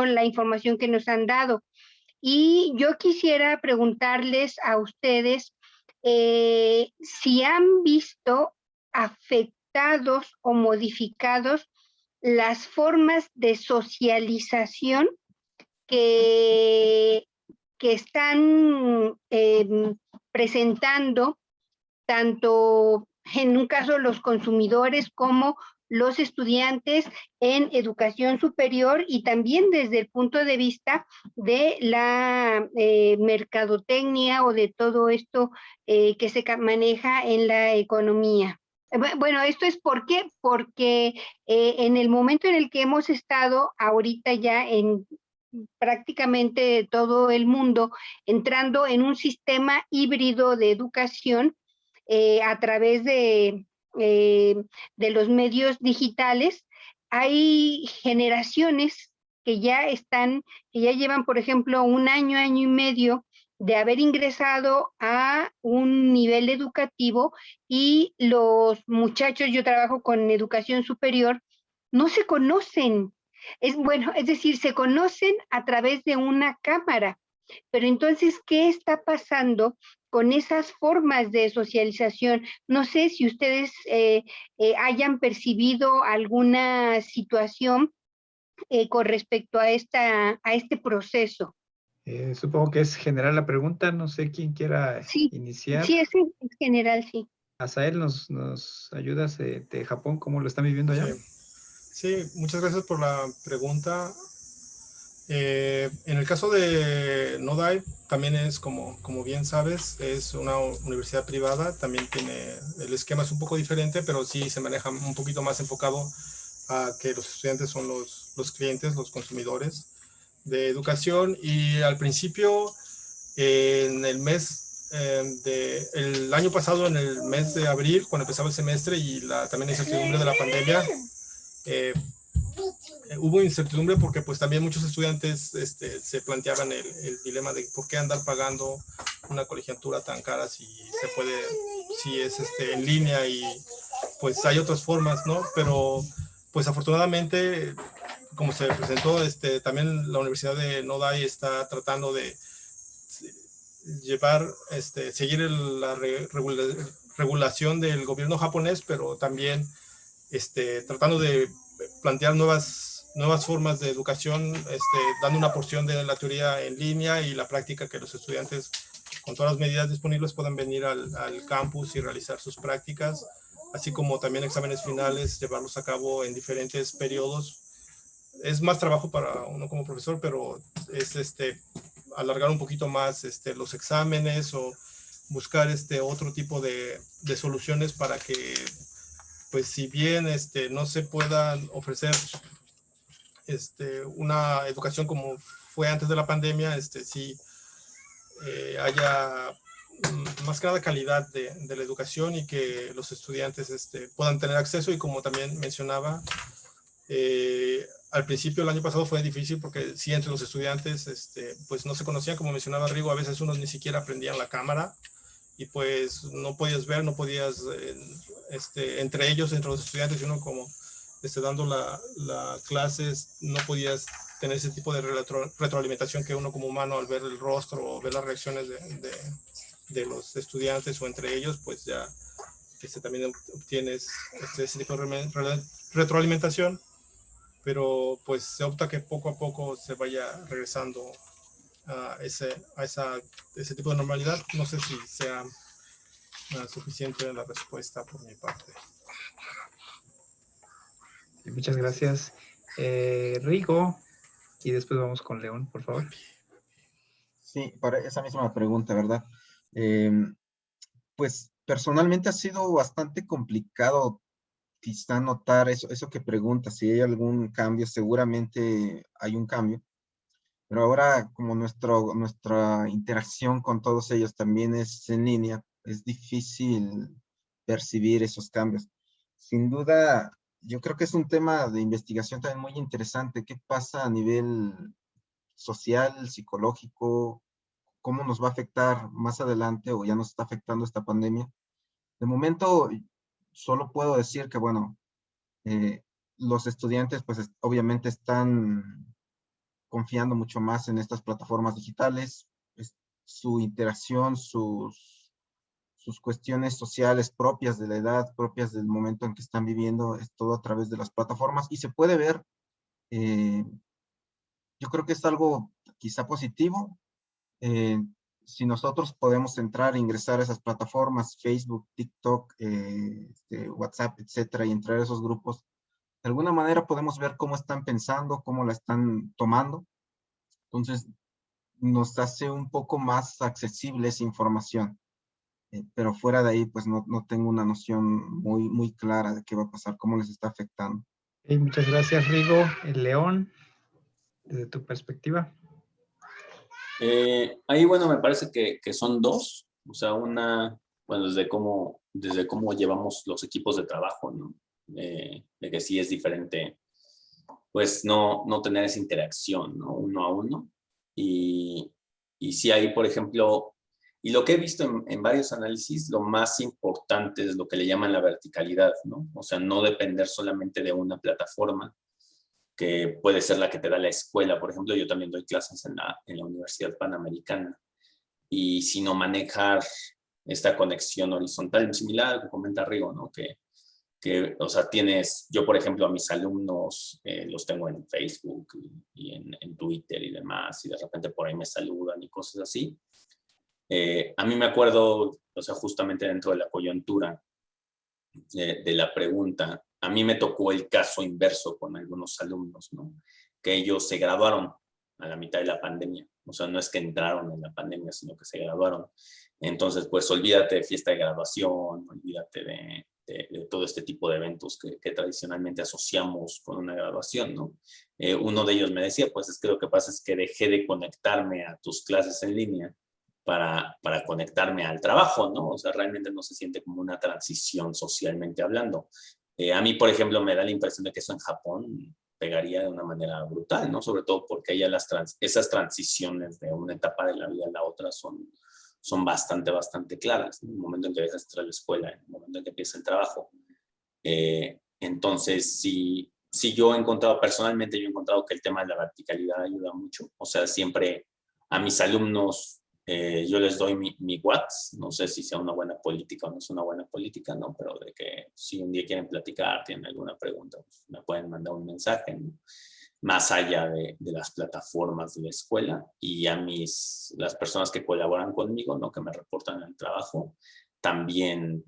H: la información que nos han dado. Y yo quisiera preguntarles a ustedes si han visto afectados o modificados las formas de socialización que están presentando tanto en un caso los consumidores como los estudiantes en educación superior y también desde el punto de vista de la mercadotecnia o de todo esto que se maneja en la economía. Bueno, esto es porque en el momento en el que hemos estado ahorita ya en prácticamente todo el mundo entrando en un sistema híbrido de educación, a través de los medios digitales, hay generaciones que ya llevan, por ejemplo, un año y medio de haber ingresado a un nivel educativo y los muchachos, yo trabajo con educación superior, no se conocen. Es decir, se conocen a través de una cámara. Pero entonces, ¿qué está pasando con esas formas de socialización? No sé si ustedes hayan percibido alguna situación con respecto a este proceso.
C: Supongo que es general la pregunta, no sé quién quiera iniciar.
H: Sí, es general, sí.
C: Asael, ¿nos ayudas de Japón? ¿Cómo lo están viviendo allá?
F: Sí, muchas gracias por la pregunta. En el caso de Nodai, también es como bien sabes, es una universidad privada, también el esquema es un poco diferente, pero sí se maneja un poquito más enfocado a que los estudiantes son los clientes, los consumidores de educación. Y al principio, en el mes el año pasado, en el mes de abril, cuando empezaba el semestre y también la incertidumbre de la pandemia, hubo incertidumbre porque pues también muchos estudiantes se planteaban el dilema de por qué andar pagando una colegiatura tan cara si es en línea, y pues hay otras formas, ¿no? Pero pues afortunadamente, como se presentó, también la Universidad de Nodai está tratando de seguir la regulación del gobierno japonés, pero también tratando de plantear nuevas formas de educación, dando una porción de la teoría en línea y la práctica, que los estudiantes con todas las medidas disponibles puedan venir al campus y realizar sus prácticas, así como también exámenes finales, llevarlos a cabo en diferentes periodos. Es más trabajo para uno como profesor, pero es alargar un poquito más los exámenes o buscar otro tipo de soluciones para que pues si bien no se puedan ofrecer una educación como fue antes de la pandemia, sí haya más que nada calidad de la educación y que los estudiantes puedan tener acceso. Y como también mencionaba, al principio el año pasado fue difícil porque sí, entre los estudiantes pues no se conocían, como mencionaba Rigo, a veces unos ni siquiera prendían la cámara y pues no podías ver, no podías, entre ellos, entre los estudiantes, y uno como dando la clases, no podías tener ese tipo de retroalimentación que uno como humano, al ver el rostro o ver las reacciones de los estudiantes o entre ellos, pues ya también obtienes ese tipo de retroalimentación. Pero pues se opta que poco a poco se vaya regresando a ese tipo de normalidad. No sé si sea suficiente la respuesta por mi parte.
C: Muchas gracias. Rigo, y después vamos con León, por favor.
E: Sí, para esa misma pregunta, ¿verdad? Pues personalmente ha sido bastante complicado quizá notar eso que preguntas, si hay algún cambio, seguramente hay un cambio, pero ahora como nuestra interacción con todos ellos también es en línea, es difícil percibir esos cambios. Sin duda, yo creo que es un tema de investigación también muy interesante. ¿Qué pasa a nivel social, psicológico? ¿Cómo nos va a afectar más adelante o ya nos está afectando esta pandemia? De momento, solo puedo decir que, bueno, los estudiantes pues obviamente están confiando mucho más en estas plataformas digitales, su interacción, sus cuestiones sociales propias de la edad, propias del momento en que están viviendo, es todo a través de las plataformas y se puede ver, yo creo que es algo quizá positivo, si nosotros podemos entrar e ingresar a esas plataformas, Facebook, TikTok, WhatsApp, etcétera, y entrar a esos grupos, de alguna manera podemos ver cómo están pensando, cómo la están tomando. Entonces, nos hace un poco más accesible esa información. Pero fuera de ahí, pues no tengo una noción muy clara de qué va a pasar, cómo les está afectando.
C: Muchas gracias, Rigo. León, desde tu perspectiva.
D: Ahí, bueno, me parece que son dos. O sea, una, bueno, desde cómo llevamos los equipos de trabajo, ¿no? De que sí es diferente, pues no tener esa interacción, ¿no? Uno a uno. Y sí hay, por ejemplo, y lo que he visto en varios análisis, lo más importante es lo que le llaman la verticalidad, ¿no? O sea, no depender solamente de una plataforma, que puede ser la que te da la escuela. Por ejemplo, yo también doy clases en la Universidad Panamericana, y sino manejar esta conexión horizontal, similar a lo que comenta Rigo, ¿no? Que, o sea, yo por ejemplo a mis alumnos los tengo en Facebook y en Twitter y demás, y de repente por ahí me saludan y cosas así. A mí me acuerdo, o sea, justamente dentro de la coyuntura de la pregunta, a mí me tocó el caso inverso con algunos alumnos, ¿no? Que ellos se graduaron a la mitad de la pandemia. O sea, no es que entraron en la pandemia, sino que se graduaron. Entonces, pues olvídate de fiesta de graduación, olvídate de todo este tipo de eventos que tradicionalmente asociamos con una graduación, ¿no? Uno de ellos me decía, pues es que lo que pasa es que dejé de conectarme a tus clases en línea para conectarme al trabajo, ¿no? O sea, realmente no se siente como una transición socialmente hablando. A mí, por ejemplo, me da la impresión de que eso en Japón pegaría de una manera brutal, ¿no? Sobre todo porque allá esas transiciones de una etapa de la vida a la otra son bastante claras, ¿no? En el momento en que dejas de entrar a la escuela, en el momento en que empieza el trabajo. Entonces, sí, yo he encontrado que el tema de la verticalidad ayuda mucho. O sea, siempre a mis alumnos yo les doy mi WhatsApp, no sé si sea una buena política o no es una buena política, ¿no? Pero de que si un día quieren platicar, tienen alguna pregunta, pues me pueden mandar un mensaje, ¿no? Más allá de las plataformas de la escuela, y a las personas que colaboran conmigo, ¿no? Que me reportan el trabajo, también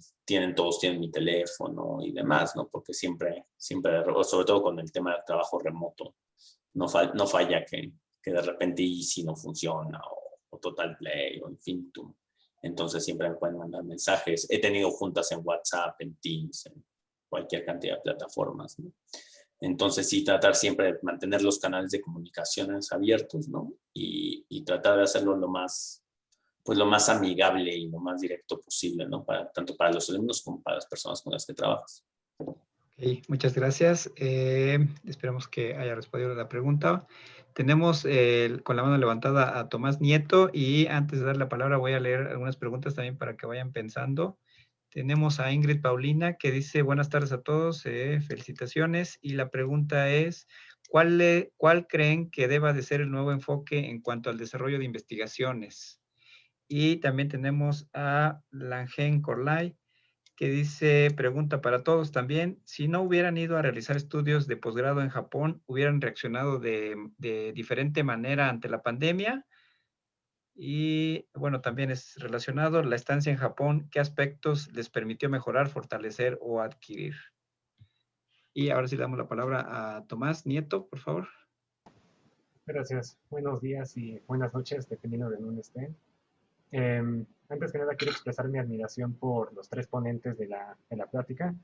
D: todos tienen mi teléfono y demás, ¿no? Porque siempre, sobre todo con el tema del trabajo remoto, no falla que de repente Easy no funciona, o Total Play, o Infinitum. Entonces siempre me pueden mandar mensajes. He tenido juntas en WhatsApp, en Teams, cualquier cantidad de plataformas, ¿no? Entonces sí, tratar siempre de mantener los canales de comunicaciones abiertos, ¿no? Y tratar de hacerlo lo más amigable y lo más directo posible, ¿no? Tanto para los alumnos como para las personas con las que trabajas.
C: Okay, muchas gracias. Esperamos que haya respondido la pregunta. Tenemos con la mano levantada a Tomás Nieto y antes de dar la palabra voy a leer algunas preguntas también para que vayan pensando. Tenemos a Ingrid Paulina que dice, buenas tardes a todos, felicitaciones. Y la pregunta es, ¿cuál creen que deba de ser el nuevo enfoque en cuanto al desarrollo de investigaciones? Y también tenemos a Langen Corlay que dice, pregunta para todos también, si no hubieran ido a realizar estudios de posgrado en Japón, ¿hubieran reaccionado de diferente manera ante la pandemia? Y bueno, también es relacionado, la estancia en Japón, ¿qué aspectos les permitió mejorar, fortalecer o adquirir? Y ahora sí le damos la palabra a Tomás Nieto, por favor.
I: Gracias. Buenos días y buenas noches, dependiendo de dónde estén. Antes que nada, quiero expresar mi admiración por los tres ponentes de la plática.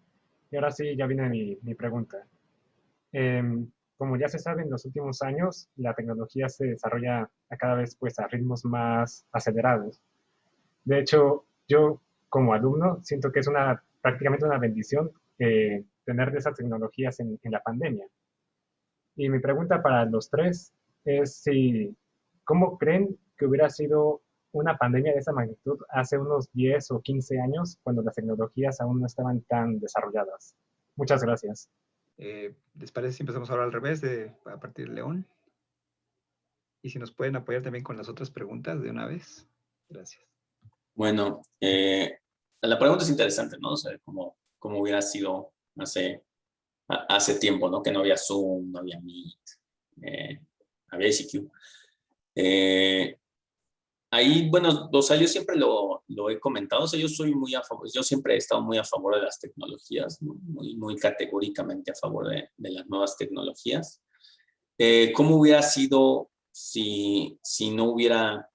I: Y ahora sí, ya viene mi pregunta. Como ya se sabe, en los últimos años, la tecnología se desarrolla a cada vez pues, a ritmos más acelerados. De hecho, yo como alumno siento que es prácticamente una bendición tener de esas tecnologías en la pandemia. Y mi pregunta para los tres es ¿cómo creen que hubiera sido una pandemia de esa magnitud hace unos 10 o 15 años, cuando las tecnologías aún no estaban tan desarrolladas? Muchas gracias.
C: ¿Les parece si empezamos ahora al revés, a partir de León? Y si nos pueden apoyar también con las otras preguntas de una vez. Gracias.
D: Bueno, la pregunta es interesante, ¿no? O sea, ¿cómo hubiera sido hace tiempo, ¿no? Que no había Zoom, no había Meet, había ICQ. Ahí, bueno, o sea, yo siempre lo he comentado, o sea, yo siempre he estado muy a favor de las tecnologías, ¿no? Muy categóricamente a favor de las nuevas tecnologías. ¿Cómo hubiera sido si no hubieran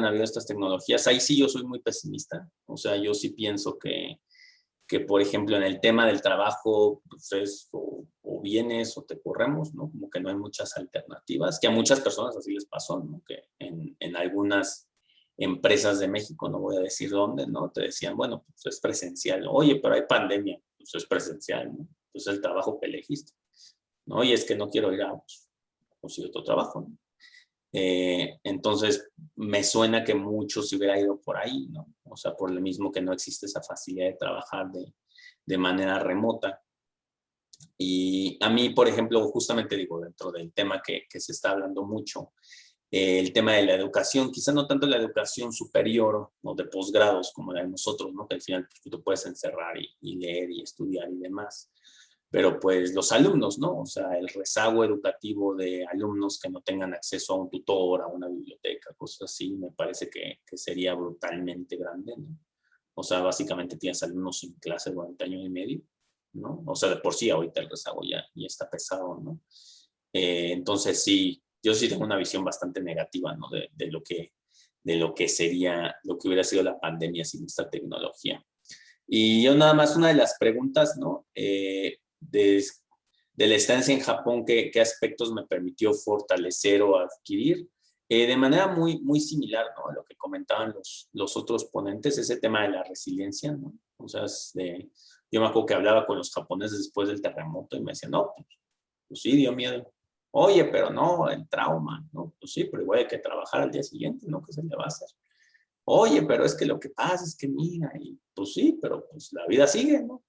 D: habido estas tecnologías? Ahí sí yo soy muy pesimista, o sea, yo sí pienso que por ejemplo, en el tema del trabajo, pues es o vienes o te corremos, ¿no? Como que no hay muchas alternativas, que a muchas personas así les pasó, ¿no? Que en algunas empresas de México, no voy a decir dónde, ¿no? Te decían, bueno, pues es presencial. Oye, pero hay pandemia, pues es presencial, ¿no? Pues el trabajo que elegiste, ¿no? Y es que no quiero ir a conseguir otro trabajo, ¿no? Entonces, me suena que mucho se hubiera ido por ahí, ¿no? O sea, por lo mismo que no existe esa facilidad de trabajar de manera remota. Y a mí, por ejemplo, justamente digo, dentro del tema que se está hablando mucho, el tema de la educación, quizá no tanto la educación superior o de posgrados como la de nosotros, ¿no? Que al final pues, tú te puedes encerrar y leer y estudiar y demás. Pero pues los alumnos, ¿no? O sea, el rezago educativo de alumnos que no tengan acceso a un tutor, a una biblioteca, cosas así, me parece que sería brutalmente grande, ¿no? O sea, básicamente tienes alumnos sin clase durante año y medio, ¿no? O sea, de por sí ahorita el rezago ya está pesado, ¿no? Entonces sí, yo sí tengo una visión bastante negativa, ¿no? De lo que hubiera sido la pandemia sin esta tecnología. Y yo nada más, una de las preguntas, ¿no? De la estancia en Japón, ¿qué aspectos me permitió fortalecer o adquirir? De manera muy similar, ¿no? A lo que comentaban los otros ponentes, ese tema de la resiliencia, ¿no? O sea, yo me acuerdo que hablaba con los japoneses después del terremoto y me decían, no, pues sí, dio miedo. Oye, pero no, el trauma, ¿no? Pues sí, pero igual hay que trabajar al día siguiente, ¿no? ¿Qué se le va a hacer? Oye, pero es que lo que pasa es que mira, y pues sí, pero pues la vida sigue, ¿no?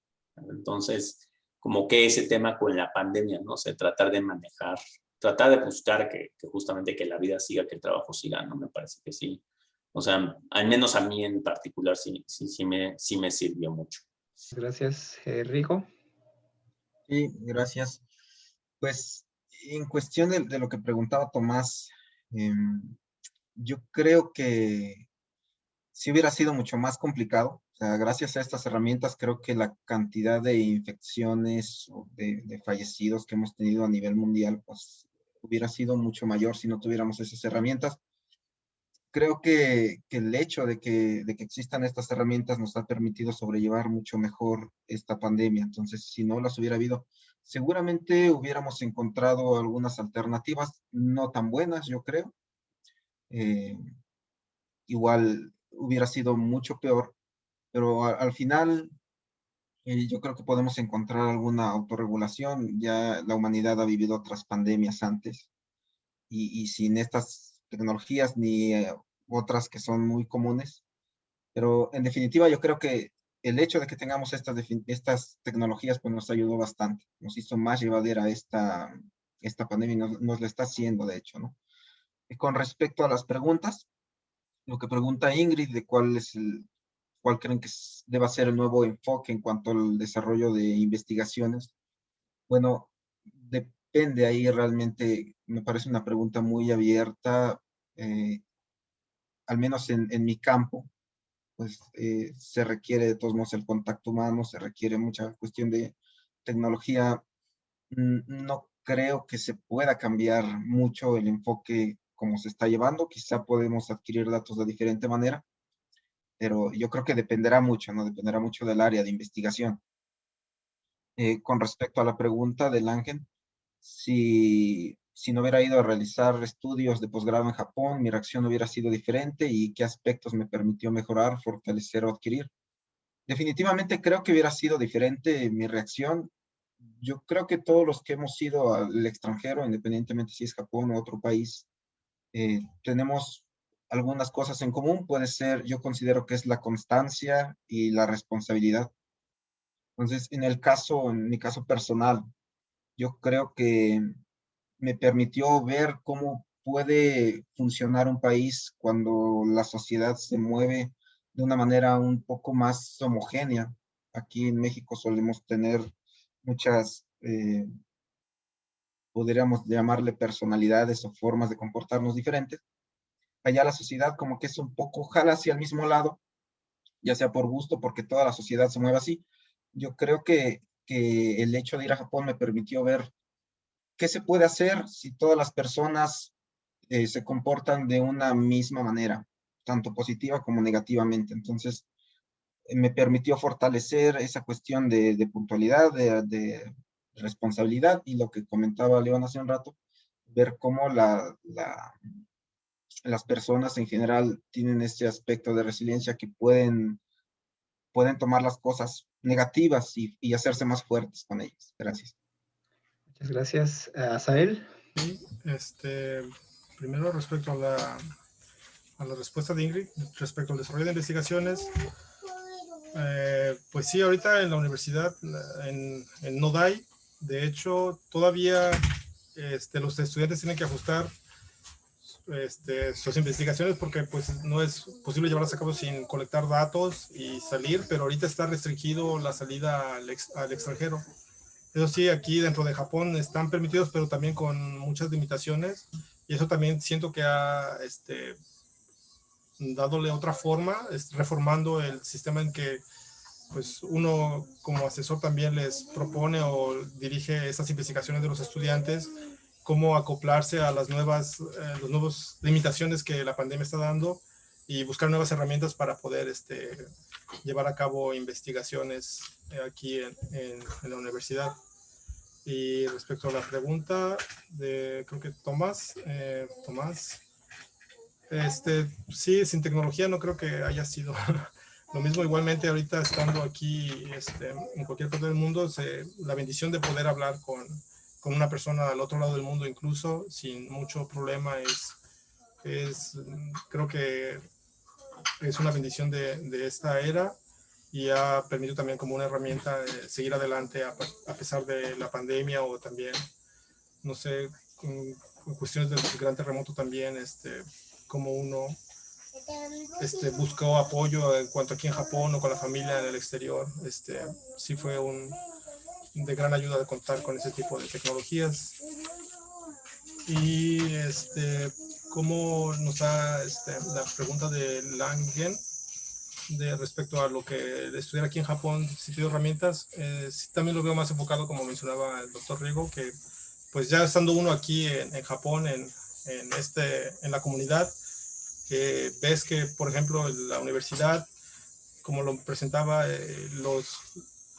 D: Entonces, como que ese tema con la pandemia, ¿no? O sea, tratar de manejar, tratar de buscar que justamente que la vida siga, que el trabajo siga, ¿no? Me parece que sí. O sea, al menos a mí en particular sí me sirvió mucho.
C: Gracias, Rigo.
E: Sí, gracias. Pues en cuestión de lo que preguntaba Tomás, yo creo que sí hubiera sido mucho más complicado. O sea, gracias a estas herramientas creo que la cantidad de infecciones o de fallecidos que hemos tenido a nivel mundial, pues hubiera sido mucho mayor si no tuviéramos esas herramientas. creo que el hecho de que existan estas herramientas nos ha permitido sobrellevar mucho mejor esta pandemia. Entonces, si no las hubiera habido, seguramente hubiéramos encontrado algunas alternativas no tan buenas, yo creo. Igual hubiera sido mucho peor, pero al final yo creo que podemos encontrar alguna autorregulación. Ya la humanidad ha vivido otras pandemias antes y sin estas tecnologías ni otras que son muy comunes. Pero en definitiva yo creo que el hecho de que tengamos estas tecnologías pues nos ayudó bastante, nos hizo más llevadera esta pandemia y nos la está haciendo de hecho, ¿no? Y con respecto a las preguntas, lo que pregunta Ingrid de cuál creen que deba ser el nuevo enfoque en cuanto al desarrollo de investigaciones. Bueno, depende ahí realmente, me parece una pregunta muy abierta, al menos en mi campo, pues se requiere de todos modos el contacto humano, se requiere mucha cuestión de tecnología. No creo que se pueda cambiar mucho el enfoque como se está llevando, quizá podemos adquirir datos de diferente manera, pero yo creo que dependerá mucho, ¿no? Dependerá mucho del área de investigación. Con respecto a la pregunta del Ángel, si no hubiera ido a realizar estudios de posgrado en Japón, mi reacción hubiera sido diferente y qué aspectos me permitió mejorar, fortalecer o adquirir. Definitivamente creo que hubiera sido diferente mi reacción. Yo creo que todos los que hemos ido al extranjero, independientemente si es Japón o otro país, tenemos algunas cosas en común. Puede ser, yo considero que es la constancia y la responsabilidad. Entonces, en mi caso personal, yo creo que me permitió ver cómo puede funcionar un país cuando la sociedad se mueve de una manera un poco más homogénea. Aquí en México solemos tener muchas, podríamos llamarle personalidades o formas de comportarnos diferentes. Allá la sociedad como que es un poco jala hacia el mismo lado, ya sea por gusto, porque toda la sociedad se mueve así. Yo creo que el hecho de ir a Japón me permitió ver qué se puede hacer si todas las personas se comportan de una misma manera, tanto positiva como negativamente. Entonces, me permitió fortalecer esa cuestión de puntualidad, de responsabilidad y lo que comentaba León hace un rato, ver cómo las personas en general tienen este aspecto de resiliencia que pueden tomar las cosas negativas y hacerse más fuertes con ellas. Gracias.
C: Muchas gracias. Asael.
F: Primero respecto a la respuesta de Ingrid, respecto al desarrollo de investigaciones, pues sí, ahorita en la universidad, en Nodai, de hecho, todavía los estudiantes tienen que ajustar sus investigaciones porque pues no es posible llevarlas a cabo sin colectar datos y salir, pero ahorita está restringido la salida al extranjero. Eso sí, aquí dentro de Japón están permitidos, pero también con muchas limitaciones, y eso también siento que ha dándole otra forma, reformando el sistema en que pues uno como asesor también les propone o dirige esas investigaciones de los estudiantes, cómo acoplarse a las nuevas limitaciones que la pandemia está dando y buscar nuevas herramientas para poder llevar a cabo investigaciones aquí en la universidad. Y respecto a la pregunta de, creo que Tomás, sí, sin tecnología no creo que haya sido lo mismo. Igualmente ahorita estando aquí en cualquier parte del mundo, la bendición de poder hablar con una persona al otro lado del mundo incluso sin mucho problema creo que es una bendición de esta era, y ha permitido también como una herramienta seguir adelante a pesar de la pandemia, o también, no sé, en cuestiones del gran terremoto también, como uno buscó apoyo en cuanto aquí en Japón o con la familia en el exterior. Sí fue de gran ayuda de contar con ese tipo de tecnologías. Y cómo nos da la pregunta de Langen de respecto a lo que de estudiar aquí en Japón, si pido herramientas, sí, también lo veo más enfocado, como mencionaba el doctor Rigo, que pues ya estando uno aquí en Japón, en la comunidad, ves que, por ejemplo, la universidad, como lo presentaba,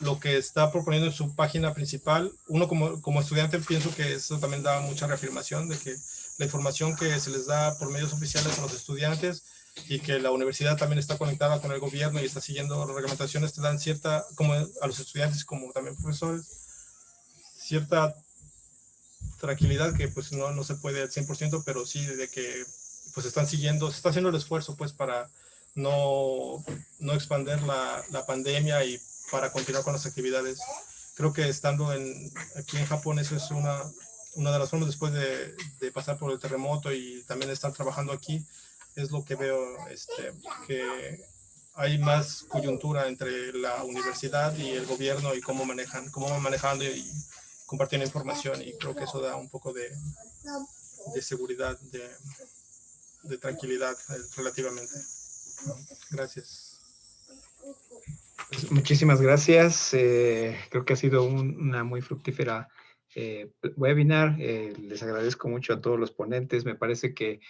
F: lo que está proponiendo en su página principal, uno como estudiante pienso que eso también da mucha reafirmación de que la información que se les da por medios oficiales a los estudiantes y que la universidad también está conectada con el gobierno y está siguiendo reglamentaciones, te dan cierta, como a los estudiantes como también profesores, cierta tranquilidad que pues no se puede al 100%, pero sí de que pues están siguiendo, se está haciendo el esfuerzo pues para no expandir la pandemia y para continuar con las actividades. Creo que estando aquí en Japón eso es una de las formas después de pasar por el terremoto y también estar trabajando aquí, es lo que veo, que hay más coyuntura entre la universidad y el gobierno y cómo van manejando y compartiendo información, y creo que eso da un poco de seguridad, de tranquilidad relativamente. Gracias.
C: Pues muchísimas gracias. Creo que ha sido una muy fructífera webinar. Les agradezco mucho a todos los ponentes. Me parece que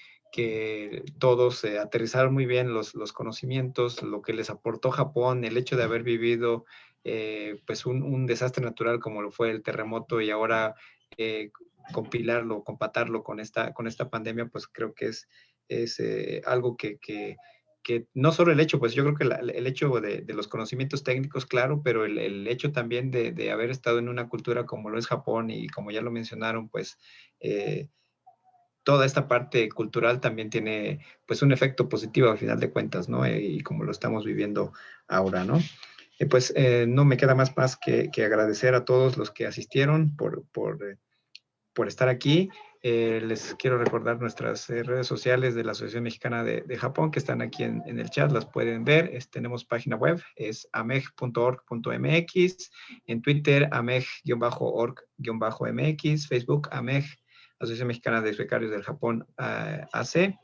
C: todos aterrizaron muy bien los conocimientos, lo que les aportó Japón, el hecho de haber vivido pues un desastre natural como lo fue el terremoto y ahora compilarlo, compatarlo con esta pandemia, pues creo que es algo que no solo el hecho, pues yo creo que el hecho de los conocimientos técnicos, claro, pero el hecho también de haber estado en una cultura como lo es Japón y como ya lo mencionaron, pues toda esta parte cultural también tiene pues un efecto positivo al final de cuentas, ¿no? Y como lo estamos viviendo ahora, ¿no? Pues no me queda más que agradecer a todos los que asistieron por estar aquí. Les quiero recordar nuestras redes sociales de la Asociación Mexicana de Japón que están aquí en el chat, las pueden ver. Tenemos página web, es ameg.org.mx, en Twitter ameg-org-mx, Facebook ameg, Asociación Mexicana de Becarios del Japón AC,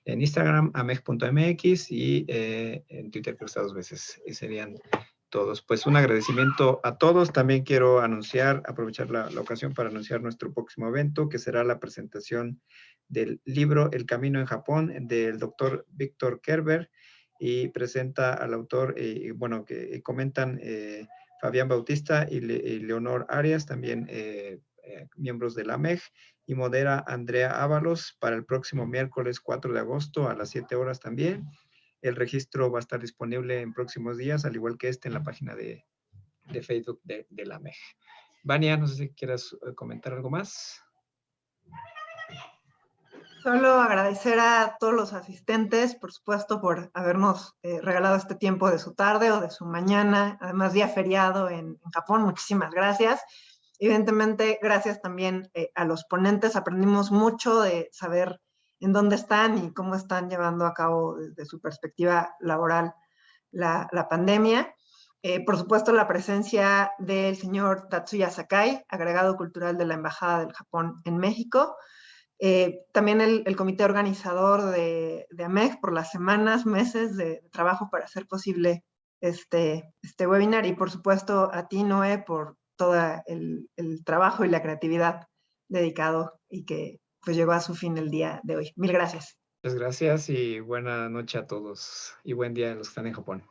C: en Instagram ameg.mx y en Twitter creo que 2 veces, y serían todos. Pues un agradecimiento a todos. También quiero aprovechar la ocasión para anunciar nuestro próximo evento, que será la presentación del libro El Camino en Japón, del doctor Víctor Kerber, y presenta al autor, bueno, que comentan Fabián Bautista y Leonor Arias, también miembros de la AMEG, y modera Andrea Ábalos para el próximo miércoles 4 de agosto a las 7 horas también. El registro va a estar disponible en próximos días, al igual que en la página de Facebook de la AMEG. Vania, no sé si quieras comentar algo más.
A: Solo agradecer a todos los asistentes, por supuesto, por habernos regalado este tiempo de su tarde o de su mañana, además día feriado en Japón. Muchísimas gracias. Evidentemente, gracias también a los ponentes. Aprendimos mucho de saber en dónde están y cómo están llevando a cabo desde su perspectiva laboral la pandemia. Por supuesto, la presencia del señor Tatsuya Sakai, agregado cultural de la Embajada del Japón en México. También el comité organizador de AMEG por las semanas, meses de trabajo para hacer posible este webinar, y por supuesto a ti, Noé, por todo el trabajo y la creatividad dedicado y que pues llegó a su fin el día de hoy. Mil gracias.
C: Muchas gracias y buena noche a todos y buen día a los que están en Japón.